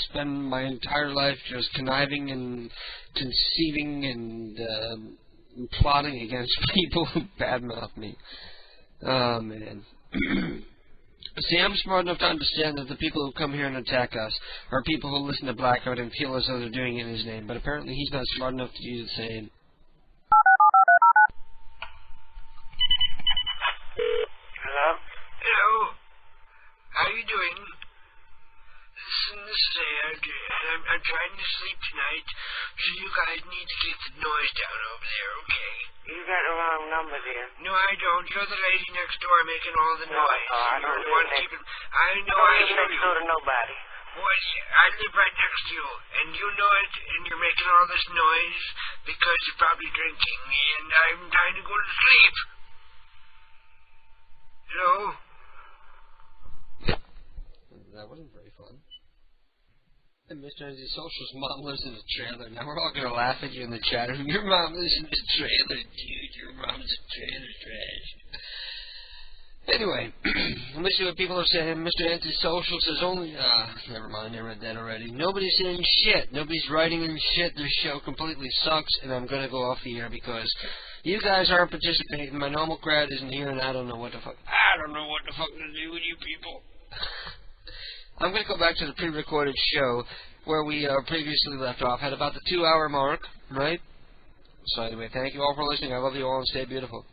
spend my entire life just conniving and conceiving and plotting against people who badmouth me. Oh, man. See, I'm smart enough to understand that the people who come here and attack us are people who listen to Blackout and feel as though they're doing it in his name, but apparently he's not smart enough to do the same. Hello? Hello. How are you doing? This is Ed, and I'm trying to sleep tonight, so you guys need to get the noise down over there, okay? You got the wrong number there. No, I don't. You're the lady next door making all the noise. I don't live next door. I know I hear next door to nobody. Boy, I live right next to you, and you know it, and you're making all this noise because you're probably drinking, and I'm trying to go to sleep. Hello? That wasn't very fun. And Mr. Antisocial's mom lives in a trailer. Now we're all going to laugh at you in the chat room. Your mom lives in a trailer, dude. Your mom's a trailer trash. Anyway, let me see what people are saying. Mr. Antisocial says only... never mind, I read that already. Nobody's saying shit. Nobody's writing in shit. This show completely sucks, and I'm going to go off the air because you guys aren't participating. My normal crowd isn't here, and I don't know what the fuck... I don't know what the fuck to do with you people. I'm going to go back to the pre-recorded show where we previously left off. Had about the 2-hour mark, right? So anyway, thank you all for listening. I love you all, and stay beautiful.